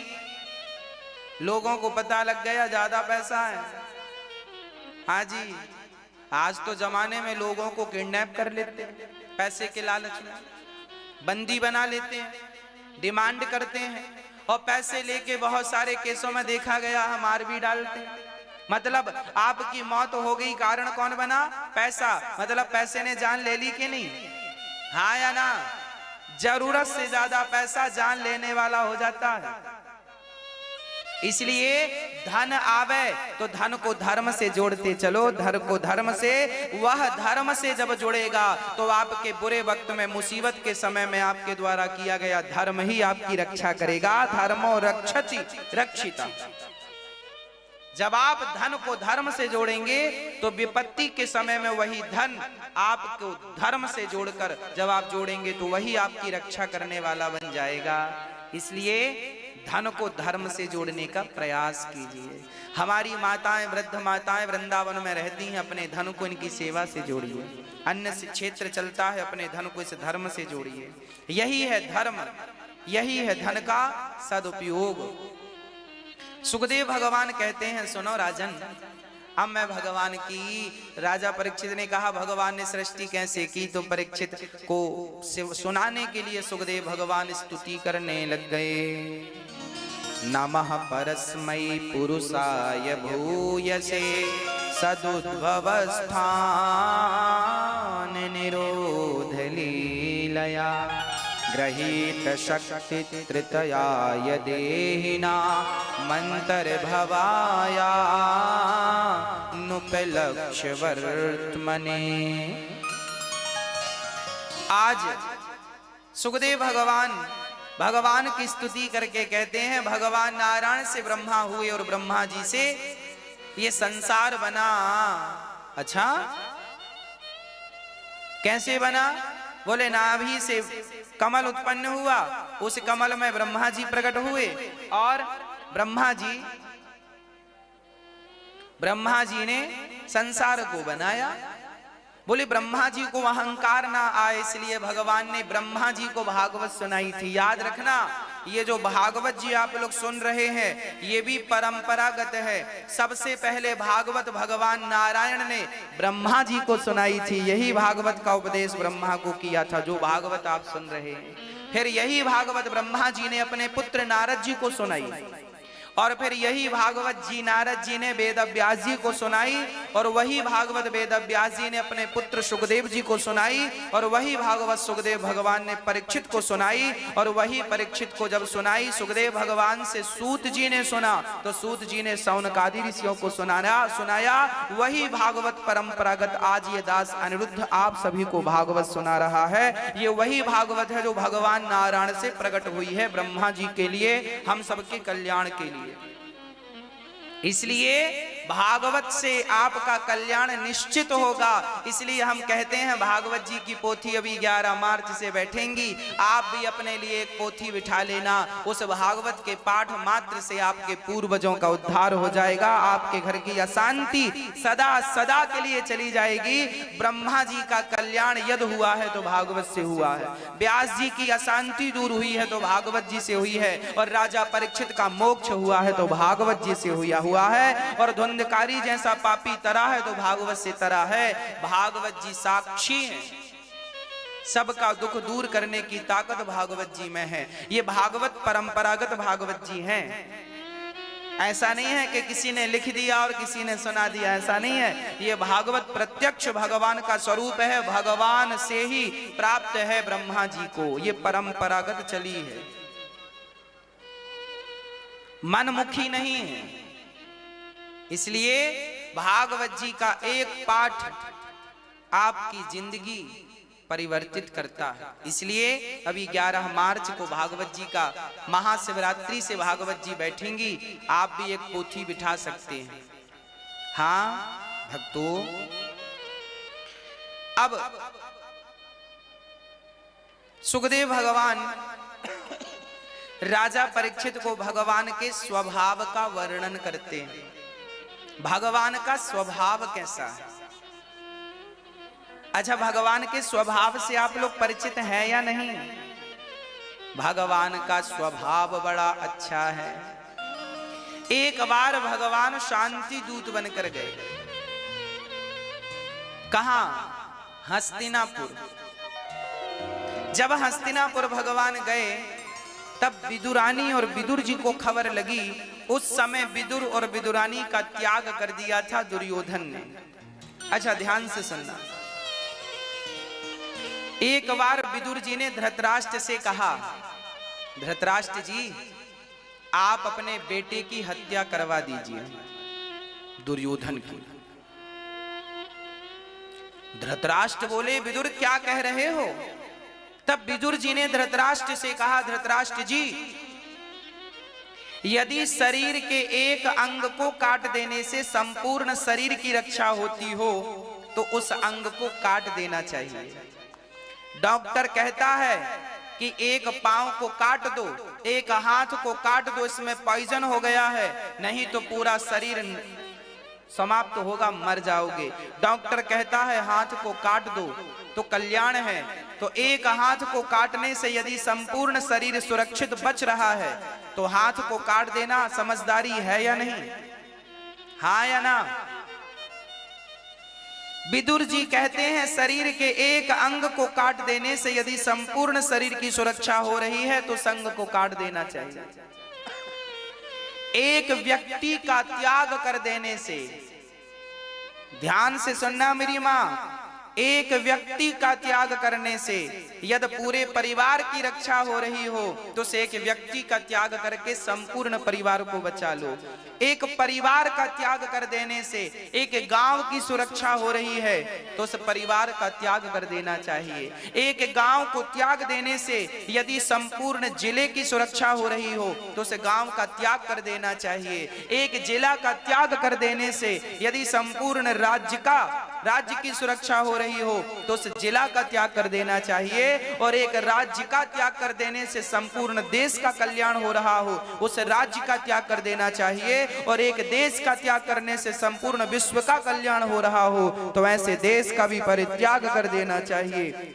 लोगों को पता लग गया ज्यादा पैसा है, हाँ जी आज तो जमाने में लोगों को किडनैप कर लेते हैं, पैसे के लालच में बंदी बना लेते हैं, डिमांड करते हैं और पैसे लेके बहुत सारे केसों में देखा गया है मार भी डालते हैं। मतलब आपकी मौत हो गई, कारण कौन बना? पैसा। मतलब पैसे ने जान ले ली कि नहीं? हाँ या ना? जरूरत से ज्यादा पैसा जान लेने वाला हो जाता है। इसलिए धन आवे तो धन को धर्म से जोड़ते चलो, धन को धर्म से। वह धर्म से जब जुड़ेगा तो आपके बुरे वक्त में, मुसीबत के समय में आपके द्वारा किया गया धर्म ही आपकी रक्षा करेगा। धर्मो रक्षति रक्षिता। जब आप धन को धर्म से जोड़ेंगे तो विपत्ति के समय में वही धन आपको धर्म से जोड़कर जब आप जोड़ेंगे तो वही आपकी रक्षा करने वाला बन जाएगा। इसलिए धन को धर्म से जोड़ने का प्रयास कीजिए। हमारी माताएं, वृद्ध माताएं वृंदावन में रहती हैं, अपने धन को इनकी सेवा से जोड़िए। अन्न से क्षेत्र चलता है, अपने धन को इस धर्म से जोड़िए। यही है धर्म, यही है धन का सदुपयोग। सुखदेव भगवान कहते हैं, सुनो राजन, अब मैं भगवान की, राजा परीक्षित ने कहा भगवान ने सृष्टि कैसे की, तो परीक्षित को सुनाने के लिए सुखदेव भगवान स्तुति करने लग गए। नमः परस्मै पुरुषाय भूयसे सदुद्भवस्थान निरोध लीलया ग्रहीत शक्ति तृतयाय देहिना मंतर भवाया नुपलक्ष्य वर्तमने। आज सुखदेव भगवान की स्तुति करके कहते हैं, भगवान नारायण से ब्रह्मा हुए और ब्रह्मा जी से ये संसार बना। अच्छा, कैसे बना? बोले नाभि से कमल उत्पन्न हुआ, उस कमल में ब्रह्मा जी प्रकट हुए और ब्रह्मा जी ने संसार को बनाया। बोले ब्रह्मा जी को अहंकार ना आए, इसलिए भगवान ने ब्रह्मा जी को भागवत सुनाई थी। याद रखना, ये जो भागवत जी आप लोग सुन रहे हैं, ये भी परंपरागत है। सबसे पहले भागवत भगवान नारायण ने ब्रह्मा जी को सुनाई थी। यही भागवत का उपदेश ब्रह्मा को किया था, जो भागवत आप सुन रहे हैं। फिर यही भागवत ब्रह्मा जी ने अपने पुत्र नारद जी को सुनाई, और फिर यही भागवत जी नारद जी ने वेद व्यास जी को सुनाई, और वही भागवत वेद व्यास जी ने अपने पुत्र सुखदेव जी को सुनाई, और वही भागवत सुखदेव भगवान ने परीक्षित को सुनाई, और वही परीक्षित को जब सुनाई सुखदेव भगवान से सूत जी ने सुना, तो सूत जी ने शौनकादि ऋषियों को सुनाया। वही भागवत परंपरागत आज ये दास अनिरुद्ध आप सभी को भागवत सुना रहा है। ये वही भागवत है जो भगवान नारायण से प्रकट हुई है ब्रह्मा जी के लिए, हम सबके कल्याण के लिए। इसलिए भागवत से आपका कल्याण निश्चित होगा। इसलिए हम कहते हैं भागवत जी की पोथी अभी 11 मार्च से बैठेंगी, आप भी अपने लिए एक पोथी बिठा लेना। उस भागवत के पाठ मात्र से आपके पूर्वजों का उद्धार हो जाएगा, आपके घर की अशांति सदा सदा के लिए चली जाएगी। ब्रह्मा जी का कल्याण यदि हुआ है तो भागवत से हुआ है, व्यास जी की अशांति दूर हुई है तो भागवत जी से हुई है, और राजा परीक्षित का मोक्ष हुआ है तो भागवत जी से हुआ है, और धुंधकारी जैसा पापी तरा है तो भागवत से तरा है। भागवत जी साक्षी हैं, सबका दुख दूर करने की ताकत भागवत जी में है। ये भागवत परंपरागत भागवत जी हैं। ऐसा नहीं है कि किसी ने लिख दिया और किसी ने सुना दिया, ऐसा नहीं है। ये भागवत प्रत्यक्ष भगवान का स्वरूप है, भगवान से ही प्राप्त है ब्रह्मा जी को। ये परंपरागत चली है, मनमुखी नहीं है। इसलिए भागवत जी का एक पाठ आपकी जिंदगी परिवर्तित करता है। इसलिए अभी 11 मार्च को भागवत जी का महाशिवरात्रि से भागवत जी बैठेंगी, आप भी एक पोथी बिठा सकते हैं। हाँ भक्तों, अब सुखदेव भगवान राजा परीक्षित को भगवान के स्वभाव का वर्णन करते हैं। भगवान का स्वभाव कैसा है? अच्छा, भगवान के स्वभाव से आप लोग परिचित हैं या नहीं? भगवान का स्वभाव बड़ा अच्छा है। एक बार भगवान शांति दूत बनकर गए। कहां? हस्तिनापुर। जब हस्तिनापुर भगवान गए तब विदुरानी और विदुर जी को खबर लगी। उस समय विदुर और विदुरानी का त्याग कर दिया था दुर्योधन ने। अच्छा ध्यान से सुनना। एक बार विदुर जी ने धृतराष्ट्र से कहा, धृतराष्ट्र जी आप अपने बेटे की हत्या करवा दीजिए, दुर्योधन की। धृतराष्ट्र बोले विदुर क्या कह रहे हो? तब विदुर जी ने धृतराष्ट्र से कहा, धृतराष्ट्र जी यदि शरीर के एक अंग को काट देने से संपूर्ण शरीर की रक्षा होती हो तो उस अंग को काट देना चाहिए। डॉक्टर कहता है कि एक पांव को काट दो, एक हाथ को काट दो, इसमें पॉइजन हो गया है, नहीं तो पूरा शरीर समाप्त होगा, मर जाओगे। डॉक्टर कहता है हाथ को काट दो तो कल्याण है। तो एक हाथ को काटने से यदि संपूर्ण शरीर सुरक्षित बच रहा है तो हाथ को काट देना समझदारी है या नहीं? हाँ या ना? विदुर जी कहते हैं शरीर के एक अंग को काट देने से यदि संपूर्ण शरीर की सुरक्षा हो रही है तो संग को काट देना चाहिए। एक व्यक्ति का त्याग कर देने से, ध्यान से सुनना मेरी मां, एक व्यक्ति का त्याग करने से यदि पूरे परिवार की रक्षा हो रही हो तो उस एक व्यक्ति का त्याग करके संपूर्ण परिवार को बचा लो। एक परिवार का त्याग कर देने से एक गांव की सुरक्षा हो रही है तो उस परिवार का त्याग कर देना चाहिए। एक गांव को त्याग देने से यदि संपूर्ण जिले की सुरक्षा हो रही हो तो उस गांव का त्याग कर देना चाहिए। एक जिला का त्याग कर देने से यदि संपूर्ण राज्य की सुरक्षा हो रही हो तो उस जिला का त्याग कर देना चाहिए। और एक राज्य का त्याग कर देने से संपूर्ण देश का कल्याण हो रहा हो, उस राज्य का त्याग कर देना चाहिए। और एक देश का त्याग करने से संपूर्ण विश्व का कल्याण हो रहा हो तो ऐसे देश का भी परित्याग कर देना चाहिए,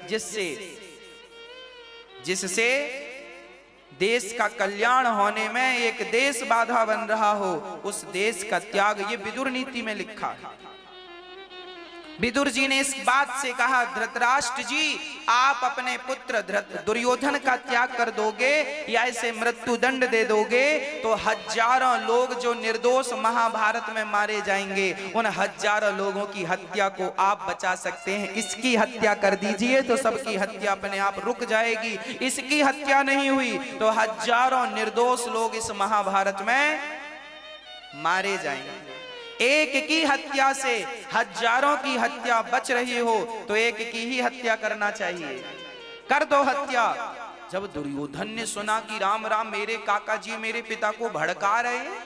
जिससे देश का कल्याण होने में एक देश बाधा बन रहा हो, उस देश का त्याग, ये विदुर नीति में लिखा है। विदुर जी ने इस बात से कहा धृतराष्ट्र जी, आप अपने पुत्र दुर्योधन का त्याग कर दोगे या इसे मृत्यु दंड दे दोगे तो हजारों लोग जो निर्दोष महाभारत में मारे जाएंगे, उन हजारों लोगों की हत्या को आप बचा सकते हैं। इसकी हत्या कर दीजिए तो सबकी हत्या अपने आप रुक जाएगी। इसकी हत्या नहीं हुई तो हजारों निर्दोष लोग इस महाभारत में मारे जाएंगे। एक की हत्या से हजारों की हत्या बच रही हो तो एक की ही हत्या करना चाहिए, कर दो हत्या। जब दुर्योधन ने सुना कि राम राम मेरे काका जी मेरे पिता को भड़का रहे हैं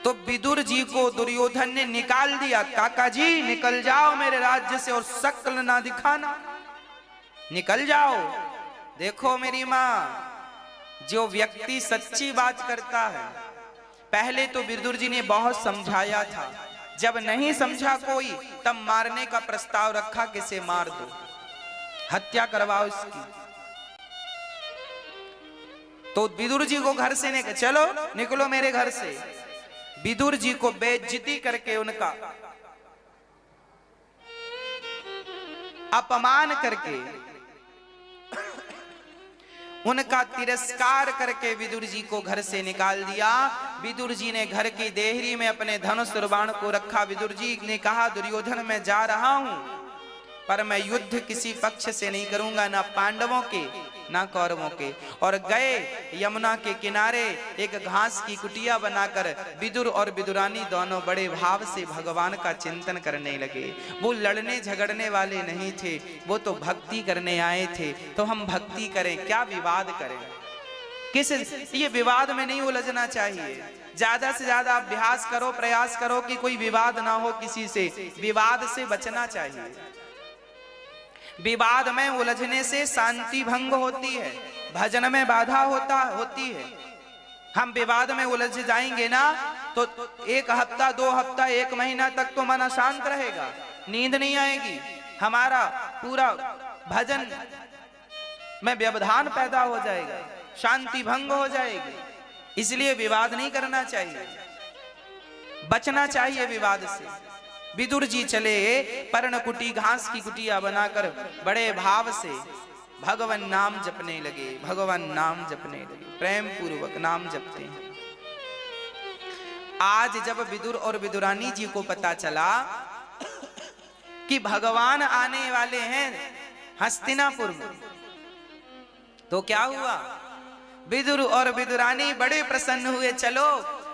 तो विदुर जी को दुर्योधन ने निकाल दिया। काका जी निकल जाओ मेरे राज्य से और शक्ल ना दिखाना, निकल जाओ। देखो मेरी मां, जो व्यक्ति सच्ची बात करता है, पहले तो विदुर जी ने बहुत समझाया था, जब नहीं समझा कोई तब मारने का प्रस्ताव रखा कि इसे मार दो, हत्या करवाओ इसकी। तो विदुर जी को घर से चलो निकलो मेरे घर से। विदुर जी को बेइज्जती करके, उनका अपमान करके, उनका तिरस्कार करके विदुर जी को घर से निकाल दिया। विदुर जी ने घर की देहरी में अपने धनुष और बाण को रखा। विदुर जी ने कहा दुर्योधन मैं जा रहा हूं पर मैं युद्ध किसी पक्ष से नहीं करूंगा, ना पांडवों के ना कौरवों के। और गए यमुना के किनारे एक घास की कुटिया बनाकर विदुर और विदुरानी दोनों बड़े भाव से भगवान का चिंतन करने लगे। वो लड़ने झगड़ने वाले नहीं थे, वो तो भक्ति करने आए थे। तो हम भक्ति करें, क्या विवाद करें? ये विवाद में नहीं उलझना चाहिए। ज्यादा से ज्यादा अभ्यास करो, प्रयास करो कि कोई विवाद ना हो किसी से। विवाद से बचना चाहिए। विवाद में उलझने से शांति भंग होती है, भजन में बाधा होती है। हम विवाद में उलझ जाएंगे ना तो एक हफ्ता, 2 हफ्ता, 1 महीना तक तो मन अशांत रहेगा, नींद नहीं आएगी, हमारा पूरा भजन में व्यवधान पैदा हो जाएगा, शांति भंग हो जाएगी। इसलिए विवाद नहीं करना चाहिए, बचना चाहिए विवाद से। विदुर जी चले पर्णकुटी, घास की कुटिया बनाकर बड़े भाव से भगवान नाम जपने लगे, भगवान नाम जपने लगे, प्रेम पूर्वक नाम जपते हैं। आज जब विदुर और विदुरानी जी को पता चला कि भगवान आने वाले हैं हस्तिनापुर में, तो क्या हुआ? विदुर और विदुरानी बड़े प्रसन्न हुए। चलो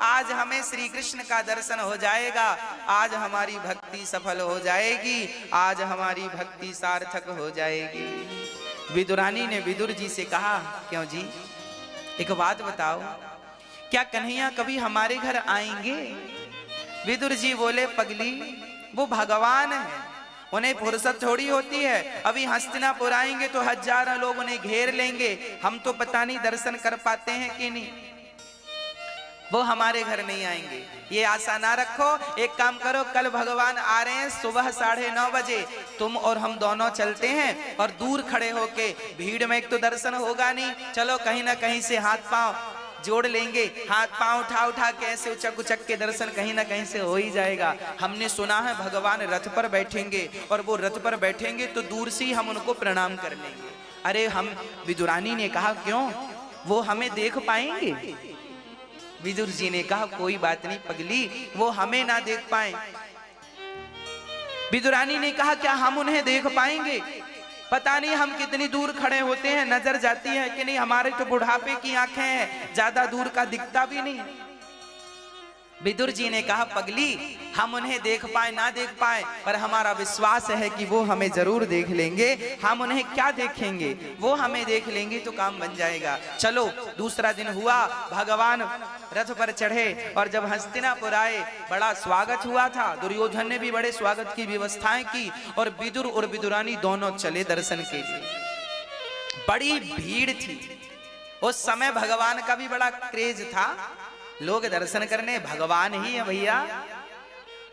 आज हमें श्री कृष्ण का दर्शन हो जाएगा, आज हमारी भक्ति सफल हो जाएगी, आज हमारी भक्ति सार्थक हो जाएगी। विदुरानी ने विदुर जी से कहा क्यों जी, एक बात बताओ, क्या कन्हैया कभी हमारे घर आएंगे? विदुर जी बोले पगली, वो भगवान है, उन्हें फुर्सत थोड़ी होती है। अभी हस्तिनापुर आएंगे तो हजारों लोग उन्हें घेर लेंगे, हम तो पता नहीं दर्शन कर पाते हैं कि नहीं। वो हमारे घर नहीं आएंगे, ये आशा ना रखो। एक काम करो, कल भगवान आ रहे हैं सुबह 9:30 बजे, तुम और हम दोनों चलते हैं और दूर खड़े होके, भीड़ में एक तो दर्शन होगा नहीं, चलो कहीं ना कहीं से हाथ पांव जोड़ लेंगे, हाथ पांव उठा उठा के ऐसे उचक उचक के दर्शन कहीं ना कहीं से हो ही जाएगा। हमने सुना है भगवान रथ पर बैठेंगे, और वो रथ पर बैठेंगे तो दूर से ही हम उनको प्रणाम कर लेंगे। अरे हम, विदुरानी ने कहा क्यों, वो हमें देख पाएंगे? विदुर जी ने कहा कोई बात नहीं पगली, वो हमें ना देख पाए। विदुरानी ने कहा क्या हम उन्हें देख पाएंगे? पता नहीं हम कितनी दूर खड़े होते हैं, नजर जाती है कि नहीं, हमारे तो बुढ़ापे की आंखें हैं, ज्यादा दूर का दिखता भी नहीं। विदुर जी ने कहा पगली, हम उन्हें देख पाए ना देख पाए, पर हमारा विश्वास है कि वो हमें जरूर देख लेंगे। हम उन्हें क्या देखेंगे, वो हमें देख लेंगे तो काम बन जाएगा। चलो, दूसरा दिन हुआ, भगवान रथ पर चढ़े और जब हस्तिनापुर आए बड़ा स्वागत हुआ था। दुर्योधन ने भी बड़े स्वागत की व्यवस्थाएं की और विदुर और विदुरानी दोनों चले दर्शन के लिए। बड़ी भीड़ थी उस समय, भगवान का भी बड़ा क्रेज था, लोग दर्शन करने, भगवान ही है भैया,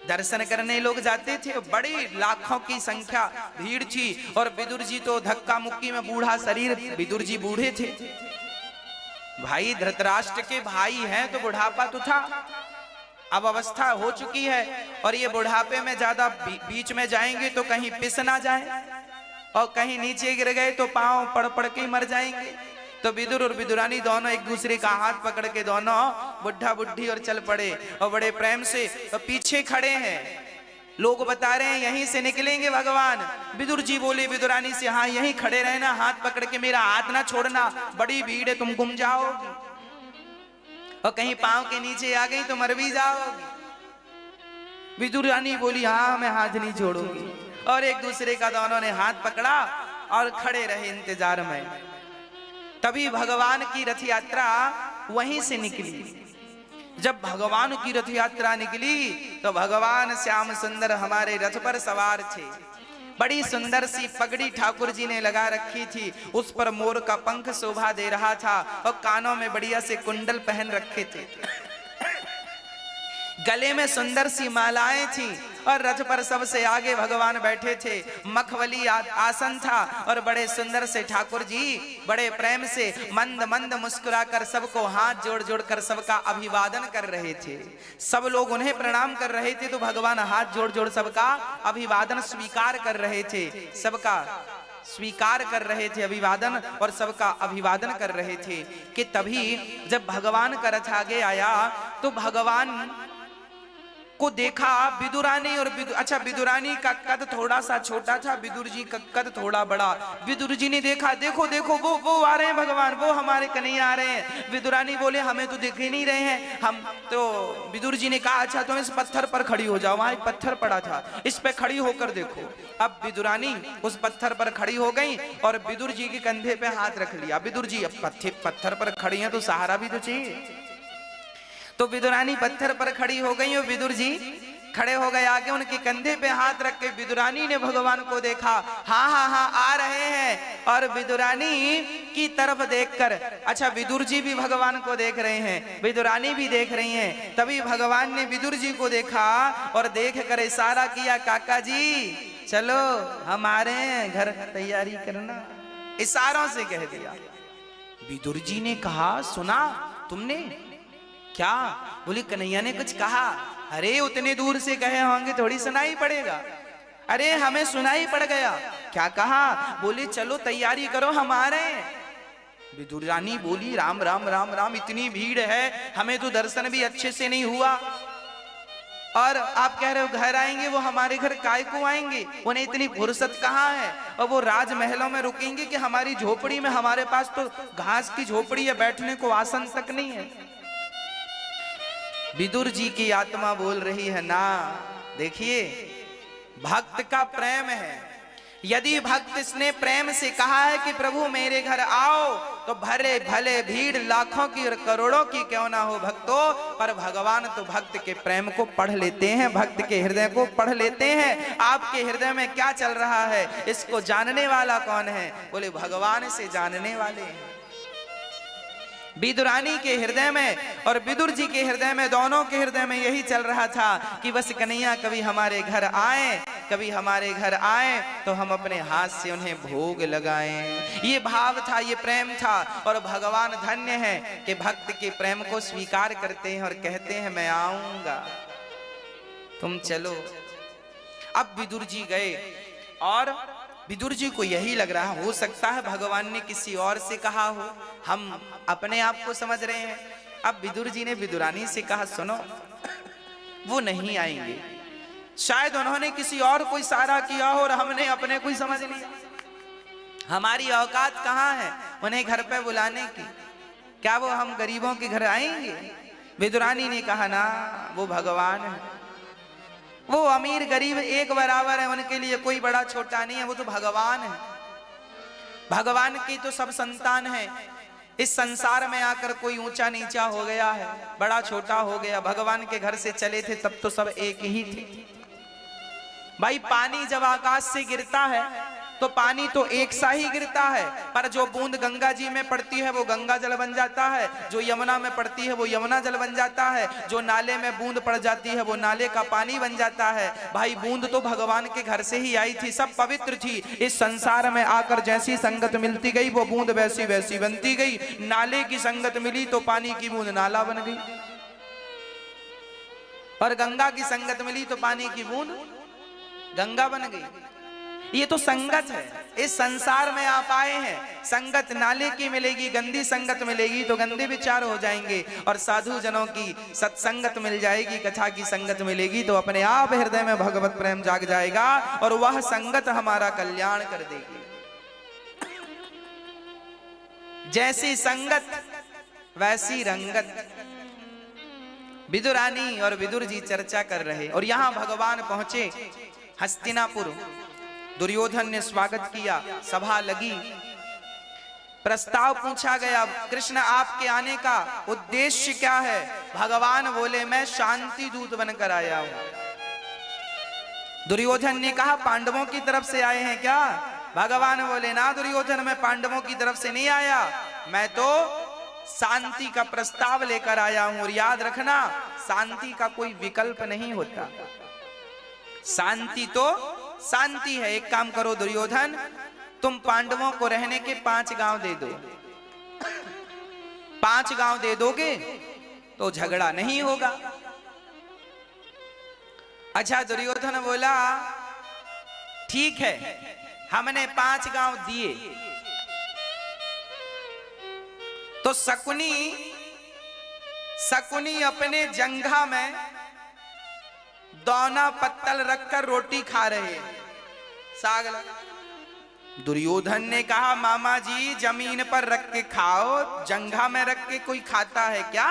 दर्शन करने लोग जाते थे। बड़ी लाखों की संख्या भीड़ थी और विदुर जी तो धक्का मुक्की में, बूढ़ा शरीर, विदुर जी बूढ़े थे भाई, धृतराष्ट्र के भाई हैं तो बुढ़ापा तो था, अब अवस्था हो चुकी है, और ये बुढ़ापे में ज्यादा बीच में जाएंगे तो कहीं पिस ना जाए, और कहीं नीचे गिर गए तो पांव पड़ पड़ के मर जाएंगे। तो विदुर और विदुरानी दोनों एक दूसरे का हाथ पकड़ के दोनों बुढ़ा बुढ़ी और चल पड़े, और बड़े प्रेम से तो पीछे खड़े हैं। लोग बता रहे हैं यहीं से निकलेंगे भगवान। विदुर जी बोले विदुरानी से, हाँ यहीं खड़े रहना, हाथ पकड़ के मेरा हाथ ना छोड़ना, बड़ी भीड़ है, तुम गुम जाओगी, और कहीं पांव के नीचे आ गई तो मर भी जाओगी। विदुरानी बोली हाँ मैं हाथ नहीं छोड़ूंगी, और एक दूसरे का दोनों ने हाथ पकड़ा और खड़े रहे इंतजार में। तभी भगवान की रथ यात्रा वहीं से निकली। जब भगवान की रथ यात्रा निकली तो भगवान श्याम सुंदर हमारे रथ पर सवार थे। बड़ी सुंदर सी पगड़ी ठाकुर जी ने लगा रखी थी, उस पर मोर का पंख शोभा दे रहा था, और कानों में बढ़िया से कुंडल पहन रखे थे, गले में सुंदर सी मालाएं थी, और रथ पर सबसे आगे भगवान बैठे थे। मखमली आसन था और बड़े सुंदर से ठाकुर जी बड़े प्रेम से मंद मंद मुस्कुराकर सबको हाथ जोड़ जोड़ कर सबका अभिवादन कर रहे थे। सब लोग उन्हें प्रणाम कर रहे थे तो भगवान हाथ जोड़ जोड़ सबका अभिवादन स्वीकार कर रहे थे, सबका स्वीकार कर रहे थे अभिवादन, और सबका अभिवादन कर रहे थे। कि तभी जब भगवान का रथ आगे आया तो भगवान को देखा विदुरानी और अच्छा, विदुरानी का कद थोड़ा सा छोटा था, विदुर जी का कद थोड़ा बड़ा। विदुर जी ने देखा, देखो देखो वो आ रहे हैं भगवान, वो हमारे कन्हैया आ रहे हैं। विदुरानी बोले हमें तो दिख ही नहीं रहे हैं हम तो। विदुर जी ने कहा अच्छा तुम इस पत्थर पर खड़ी हो जाओ, वहां एक पत्थर पड़ा था, इस पे खड़ी होकर देखो। अब विदुरानी उस पत्थर पर खड़ी हो गई और विदुर जी के कंधे पे हाथ रख लिया। विदुर जी अब पत्थर पर खड़ी है तो सहारा भी तो चाहिए, तो विदुरानी पत्थर पर खड़ी हो गई और विदुर जी खड़े हो गए आगे, उनके कंधे पे हाथ रख के विदुरानी ने भगवान को देखा, हाँ हाँ हाँ आ रहे हैं। और विदुरानी की तरफ देखकर, अच्छा विदुर जी भी भगवान को देख रहे हैं, विदुरानी भी देख रही हैं। तभी भगवान ने विदुर जी को देखा और देख कर इशारा किया, काका जी चलो हम आ रहे हैं, घर तैयारी करना, इशारों से कह दिया। विदुर जी ने कहा सुना तुमने क्या? बोली कन्हैया ने कुछ कहा। अरे उतने दूर से कहे होंगे थोड़ी सुनाई पड़ेगा। अरे हमें सुनाई पड़ गया। क्या कहा? बोली चलो तैयारी करो हम आ रहे हैं। विदुरानी बोली राम राम राम राम, इतनी भीड़ है, हमें तो दर्शन भी अच्छे से नहीं हुआ, और आप कह रहे हो घर आएंगे, वो हमारे घर काय को आएंगे, उन्हें इतनी फुर्सत कहाँ है, और वो राजमहलों में रुकेंगे कि हमारी झोपड़ी में? हमारे पास तो घास की झोपड़ी है, बैठने को आसन तक नहीं है। विदुर जी की आत्मा बोल रही है ना, देखिए भक्त का प्रेम है, यदि भक्त इसने प्रेम से कहा है कि प्रभु मेरे घर आओ, तो भले भले भीड़ लाखों की और करोड़ों की क्यों ना हो भक्तों, पर भगवान तो भक्त के प्रेम को पढ़ लेते हैं, भक्त के हृदय को पढ़ लेते हैं। आपके हृदय में क्या चल रहा है इसको जानने वाला कौन है? बोले भगवान से जानने वाले हैं। विदुरानी के हृदय में और विदुर जी के हृदय में, दोनों के हृदय में यही चल रहा था कि बस कन्हैया कभी हमारे घर आए, कभी हमारे घर आए तो हम अपने हाथ से उन्हें भोग लगाएं। ये भाव था, ये प्रेम था। और भगवान धन्य है कि भक्त के प्रेम को स्वीकार करते हैं और कहते हैं मैं आऊंगा, तुम चलो। अब विदुर जी गए और विदुर जी को यही लग रहा, हो सकता है भगवान ने किसी और से कहा हो, हम अपने आप को समझ रहे हैं। अब विदुर जी ने विदुरानी से कहा सुनो, वो नहीं आएंगे, शायद उन्होंने किसी और को इशारा किया हो और हमने अपने को ही समझ लिया। हमारी औकात कहाँ है उन्हें घर पे बुलाने की? क्या वो हम गरीबों के घर आएंगे? विदुरानी ने कहा ना, वो भगवान है, वो अमीर गरीब एक बराबर है, उनके लिए कोई बड़ा छोटा नहीं है, वो तो भगवान है। भगवान की तो सब संतान है। इस संसार में आकर कोई ऊंचा नीचा हो गया है, बड़ा छोटा हो गया, भगवान के घर से चले थे तब तो सब एक ही थे। भाई पानी जब आकाश से गिरता है तो पानी तो एक सा ही गिरता है, पर जो बूंद गंगा जी में पड़ती है वो गंगा जल बन जाता है, जो यमुना में पड़ती है वो यमुना जल बन जाता है, जो नाले में बूंद पड़ जाती है वो नाले का पानी बन जाता है। भाई बूंद तो भगवान के घर से ही आई थी, सब पवित्र थी। इस संसार में आकर जैसी संगत मिलती गई वो बूंद वैसी वैसी बनती गई। नाले की संगत मिली तो पानी की बूंद नाला बन गई, और गंगा की संगत मिली तो पानी की बूंद गंगा बन गई। ये तो संगत है। इस संसार में आप आए हैं, संगत नाले की मिलेगी, गंदी संगत मिलेगी तो गंदे विचार हो जाएंगे, और साधु जनों की सत्संगत मिल जाएगी, कथा की संगत मिलेगी तो अपने आप हृदय में भगवत प्रेम जाग जाएगा और वह संगत हमारा कल्याण कर देगी। जैसी संगत वैसी रंगत। विदुरानी और विदुर जी चर्चा कर रहे, और यहां भगवान पहुंचे हस्तिनापुर। दुर्योधन ने स्वागत किया, सभा लगी, प्रस्ताव पूछा गया, कृष्ण आपके आने का उद्देश्य क्या है? भगवान बोले मैं शांति दूत बनकर आया हूं। दुर्योधन ने कहा पांडवों की तरफ से आए हैं क्या? भगवान बोले ना दुर्योधन, मैं पांडवों की तरफ से नहीं आया, मैं तो शांति का प्रस्ताव लेकर आया हूं। और याद रखना, शांति का कोई विकल्प नहीं होता, शांति तो शांति है। एक काम करो दुर्योधन, तुम पांडवों को रहने के 5 गांव दे दो। 5 गांव दे दोगे तो झगड़ा नहीं होगा। अच्छा, दुर्योधन बोला ठीक है, हमने 5 गांव दिए तो शकुनी अपने जंघा में दौना पत्तल रखकर रोटी खा रहे हैं, साग लगा। दुर्योधन ने कहा मामा जी जमीन पर रख के खाओ, जंघा में रख के कोई खाता है क्या?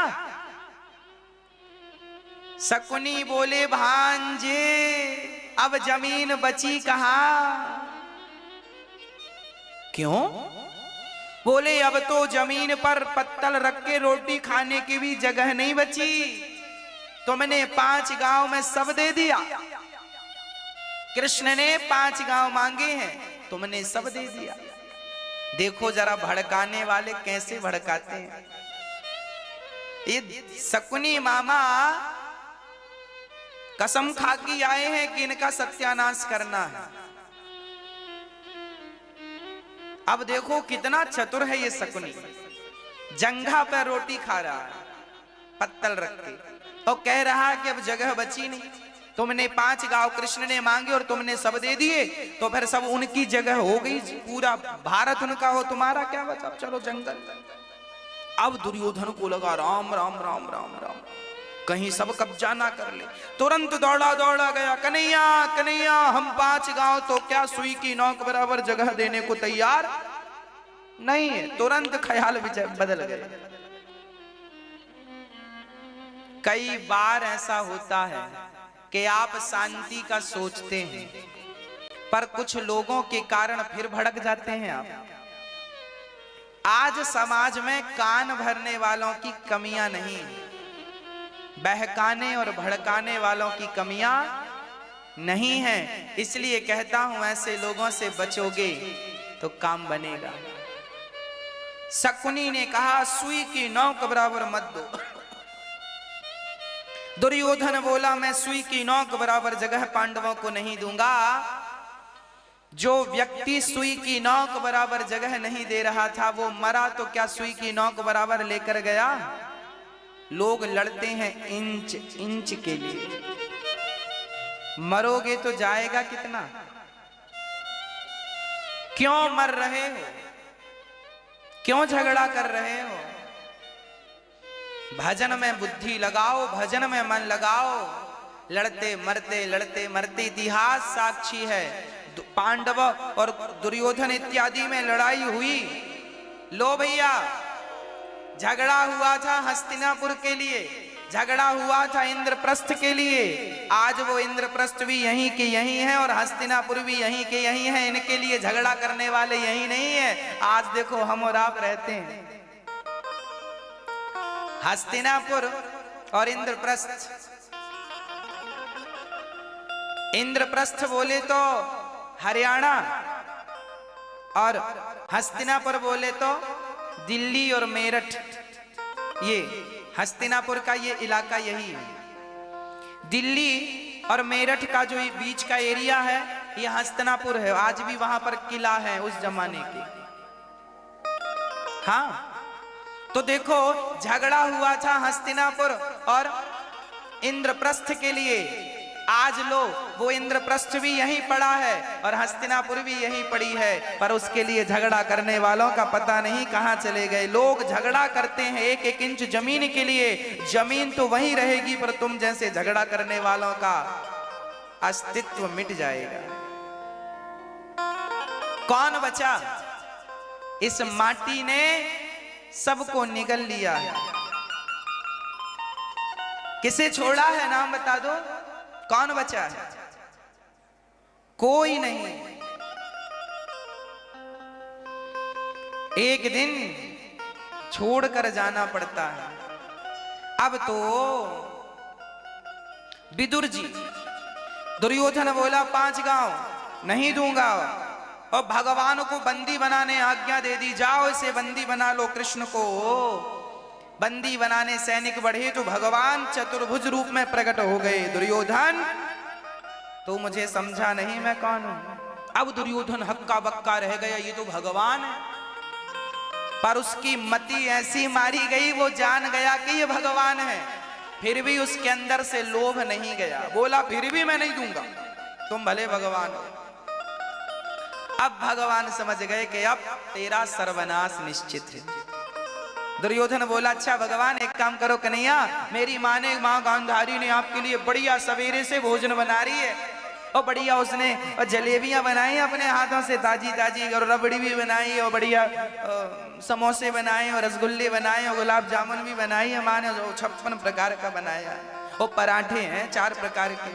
शकुनी बोले भांजे अब जमीन बची कहां? क्यों? बोले अब तो जमीन पर पत्तल रख के रोटी खाने की भी जगह नहीं बची, तुमने 5 गांव में सब दे दिया। कृष्ण ने 5 गांव मांगे हैं, तुमने सब दे दिया। देखो जरा भड़काने वाले कैसे भड़काते हैं। ये शकुनी मामा कसम खा के आए हैं कि इनका सत्यानाश करना है। अब देखो कितना चतुर है ये शकुनी, जंघा पर रोटी खा रहा है पत्तल रख के, और कह रहा है कि अब जगह बची नहीं। तुमने 5 गांव कृष्ण ने मांगे और तुमने सब दे दिए, तो फिर सब उनकी जगह हो गई, पूरा भारत उनका हो, तुम्हारा क्या बचा? चलो जंगल। अब दुर्योधन को लगा राम राम राम राम राम, कहीं सब कब्जा ना कर ले। तुरंत दौड़ा गया, कन्हैया कन्हैया हम 5 गांव तो क्या सुई की नोक बराबर जगह देने को तैयार नहीं है। तुरंत ख्याल बदल गया। कई बार ऐसा होता है कि आप शांति का सोचते हैं पर कुछ लोगों के कारण फिर भड़क जाते हैं आप। आज समाज में कान भरने वालों की कमियां नहीं, बहकाने और भड़काने वालों की कमियां नहीं है। इसलिए कहता हूं ऐसे लोगों से बचोगे तो काम बनेगा। शकुनी ने कहा सुई की नोक बराबर मत दो। दुर्योधन बोला मैं सुई की नोक बराबर जगह पांडवों को नहीं दूंगा। जो व्यक्ति सुई की नोक बराबर जगह नहीं दे रहा था वो मरा तो क्या सुई की नोक बराबर लेकर गया? लोग लड़ते हैं इंच इंच के लिए, मरोगे तो जाएगा कितना? क्यों मर रहे हो? क्यों झगड़ा कर रहे हो? भजन में बुद्धि लगाओ, भजन में मन लगाओ। लड़ते मरते इतिहास साक्षी है। पांडव और दुर्योधन इत्यादि में लड़ाई हुई। लो भैया, झगड़ा हुआ था हस्तिनापुर के लिए, झगड़ा हुआ था इंद्रप्रस्थ के लिए। आज वो इंद्रप्रस्थ भी यहीं के यहीं है और हस्तिनापुर भी यहीं के यहीं है। इनके लिए झगड़ा करने वाले यहीं नहीं है। आज देखो हम और आप रहते हैं हस्तिनापुर और इंद्रप्रस्थ। इंद्रप्रस्थ बोले तो हरियाणा और हस्तिनापुर बोले तो दिल्ली और मेरठ। ये हस्तिनापुर का ये इलाका यही है। दिल्ली और मेरठ का जो बीच का एरिया है ये हस्तिनापुर है। आज भी वहां पर किला है उस जमाने के। हाँ, तो देखो झगड़ा हुआ था हस्तिनापुर और इंद्रप्रस्थ के लिए। आज लो वो इंद्रप्रस्थ भी यहीं पड़ा है और हस्तिनापुर भी यहीं पड़ी है, पर उसके लिए झगड़ा करने वालों का पता नहीं कहां चले गए। लोग झगड़ा करते हैं एक एक इंच जमीन के लिए। जमीन तो वहीं रहेगी पर तुम जैसे झगड़ा करने वालों का अस्तित्व मिट जाएगा। कौन बचा? इस माटी ने सबको निगल लिया है। किसे छोड़ा है? नाम बता दो। कौन बचा है? कोई नहीं। एक दिन छोड़कर जाना पड़ता है। अब तो विदुर जी, दुर्योधन बोला 5 गांव नहीं दूंगा और भगवान को बंदी बनाने आज्ञा दे दी। जाओ इसे बंदी बना लो। कृष्ण को बंदी बनाने सैनिक बढ़े तो भगवान चतुर्भुज रूप में प्रकट हो गए। दुर्योधन तो मुझे समझा नहीं मैं कौन हूं। अब दुर्योधन हक्का बक्का रह गया, ये तो भगवान है। पर उसकी मति ऐसी मारी गई, वो जान गया कि ये भगवान है। फिर भी उसके अंदर से लोभ नहीं गया। बोला फिर भी मैं नहीं दूंगा, तुम भले भगवान हो। अब भगवान समझ गए कि अब तेरा सर्वनाश निश्चित है। दुर्योधन बोला अच्छा भगवान एक काम करो कन्हैया, मेरी माँ गांधारी ने आपके लिए बढ़िया सवेरे से भोजन बना रही है और बढ़िया उसने और जलेबियां बनाई अपने हाथों से ताजी ताजी, और रबड़ी भी बनाई और बढ़िया समोसे बनाए और रसगुल्ले बनाए और गुलाब जामुन भी बनाई है माँ ने। 56 प्रकार का बनाया और पराठे हैं 4 प्रकार के,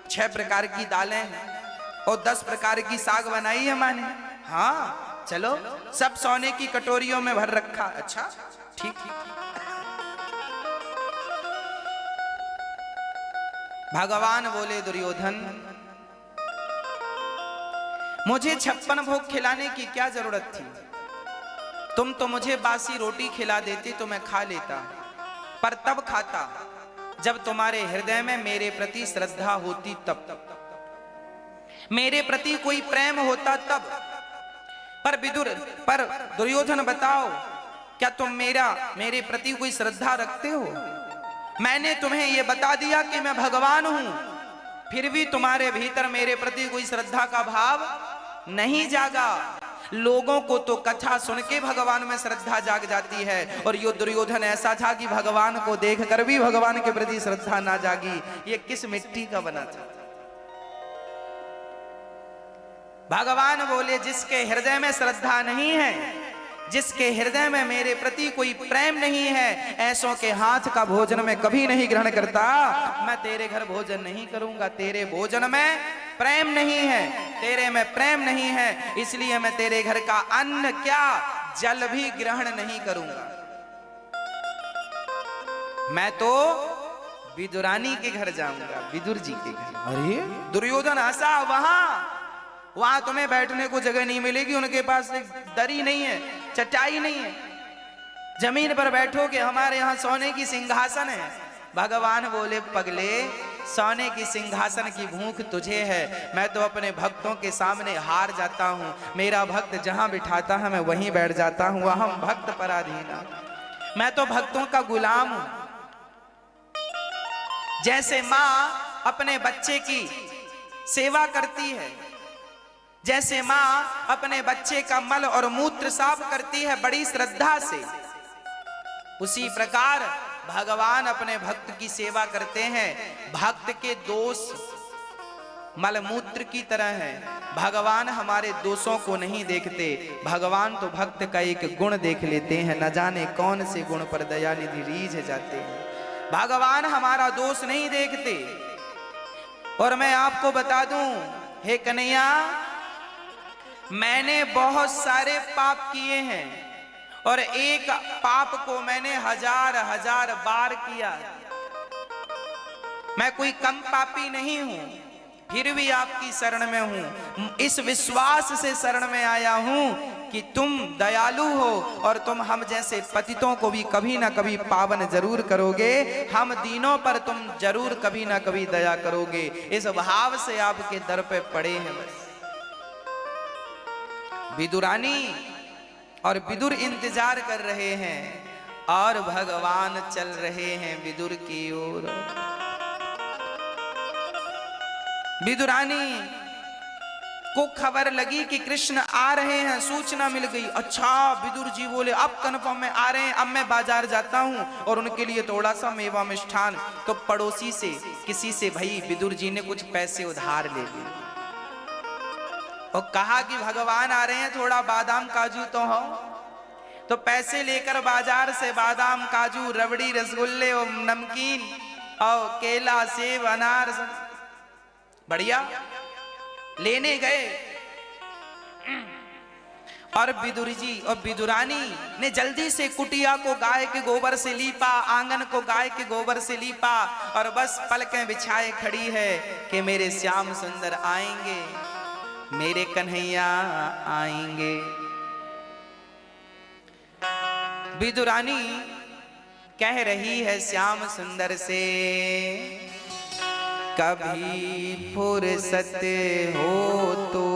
6 प्रकार की दालें हैं और 10 प्रकार की साग बनाई है माँ ने। हाँ चलो, सब सोने की कटोरियों में भर रखा। अच्छा ठीक। भगवान बोले दुर्योधन मुझे 56 भोग खिलाने की क्या जरूरत थी? तुम तो मुझे बासी रोटी खिला देते तो मैं खा लेता, पर तब खाता जब तुम्हारे हृदय में मेरे प्रति श्रद्धा होती, तब मेरे प्रति कोई प्रेम होता तब। पर दुर्योधन बताओ क्या तुम मेरे प्रति कोई श्रद्धा रखते हो? मैंने तुम्हें यह बता दिया कि मैं भगवान हूं, फिर भी तुम्हारे भीतर मेरे प्रति कोई श्रद्धा का भाव नहीं जागा। लोगों को तो कथा सुन के भगवान में श्रद्धा जाग जाती है, और यो दुर्योधन ऐसा था कि भगवान को देखकर भी भगवान के प्रति श्रद्धा ना जागी। ये किस मिट्टी का बना था? भगवान बोले जिसके हृदय में श्रद्धा नहीं है, जिसके हृदय में मेरे प्रति कोई प्रेम नहीं है, ऐसों के हाथ का भोजन मैं कभी नहीं ग्रहण करता। मैं तेरे घर भोजन नहीं करूंगा, तेरे भोजन में प्रेम नहीं है, तेरे में प्रेम नहीं है, इसलिए मैं तेरे घर का अन्न क्या जल भी ग्रहण नहीं करूंगा। मैं तो विदुरानी के घर जाऊंगा, विदुर जी के घर। अरे दुर्योधन हंसा, वहां तुम्हें बैठने को जगह नहीं मिलेगी, उनके पास एक दरी नहीं है, चटाई नहीं है, जमीन पर बैठोगे, हमारे यहाँ सोने की सिंहासन है। भगवान बोले, पगले, सोने की सिंहासन की भूख तुझे है, मैं तो अपने भक्तों के सामने हार जाता हूँ। मेरा भक्त जहां बिठाता है मैं वहीं बैठ जाता हूँ, अहम भक्त पराधीना, मैं तो भक्तों का गुलाम हूं। जैसे माँ अपने बच्चे की सेवा करती है, जैसे माँ अपने बच्चे का मल और मूत्र साफ करती है बड़ी श्रद्धा से, उसी प्रकार भगवान अपने भक्त की सेवा करते हैं। भक्त के दोष मलमूत्र की तरह है, भगवान हमारे दोषों को नहीं देखते, भगवान तो भक्त का एक गुण देख लेते हैं, न जाने कौन से गुण पर दयानिधि रीझ जाते हैं। भगवान हमारा दोष नहीं देखते। और मैं आपको बता दूं, हे कन्हैया, मैंने बहुत सारे पाप किए हैं और एक पाप को मैंने हजार हजार बार किया। मैं कोई कम पापी नहीं हूं, फिर भी आपकी शरण में हूं, इस विश्वास से शरण में आया हूं कि तुम दयालु हो और तुम हम जैसे पतितों को भी कभी ना कभी पावन जरूर करोगे, हम दीनों पर तुम जरूर कभी ना कभी दया करोगे। इस भाव से आपके दर पे पड़े हैं। बस विदुरानी और विदुर इंतजार कर रहे हैं और भगवान चल रहे हैं विदुर की ओर। विदुरानी को खबर लगी कि कृष्ण आ रहे हैं, सूचना मिल गई। अच्छा, विदुर जी बोले, अब कन्फर्म में आ रहे हैं, अब मैं बाजार जाता हूं और उनके लिए थोड़ा सा मेवा मिष्ठान। तो पड़ोसी से किसी से भाई विदुर जी ने कुछ पैसे उधार ले लिए और कहा कि भगवान आ रहे हैं, थोड़ा बादाम काजू तो हो। तो पैसे लेकर बाजार से बादाम काजू रबड़ी रसगुल्ले और नमकीन और केला सेब अनार बढ़िया लेने गए। और विदुर जी और विदुरानी ने जल्दी से कुटिया को गाय के गोबर से लीपा, आंगन को गाय के गोबर से लीपा और बस पलकें बिछाए खड़ी है कि मेरे श्याम सुंदर आएंगे, मेरे कन्हैया आएंगे। विदुरानी कह रही है श्याम सुंदर से, कभी फुर्सत हो तो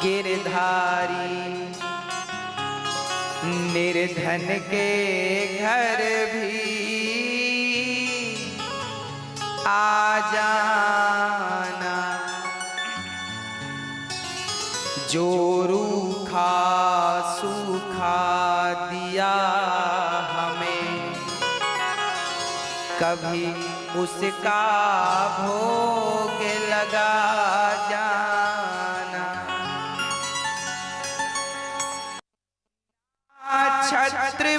गिरधारी निर्धन के घर भी आ जाना, जो रूखा सूखा दिया हमें, कभी उसका भोग लगा जाना। छत्र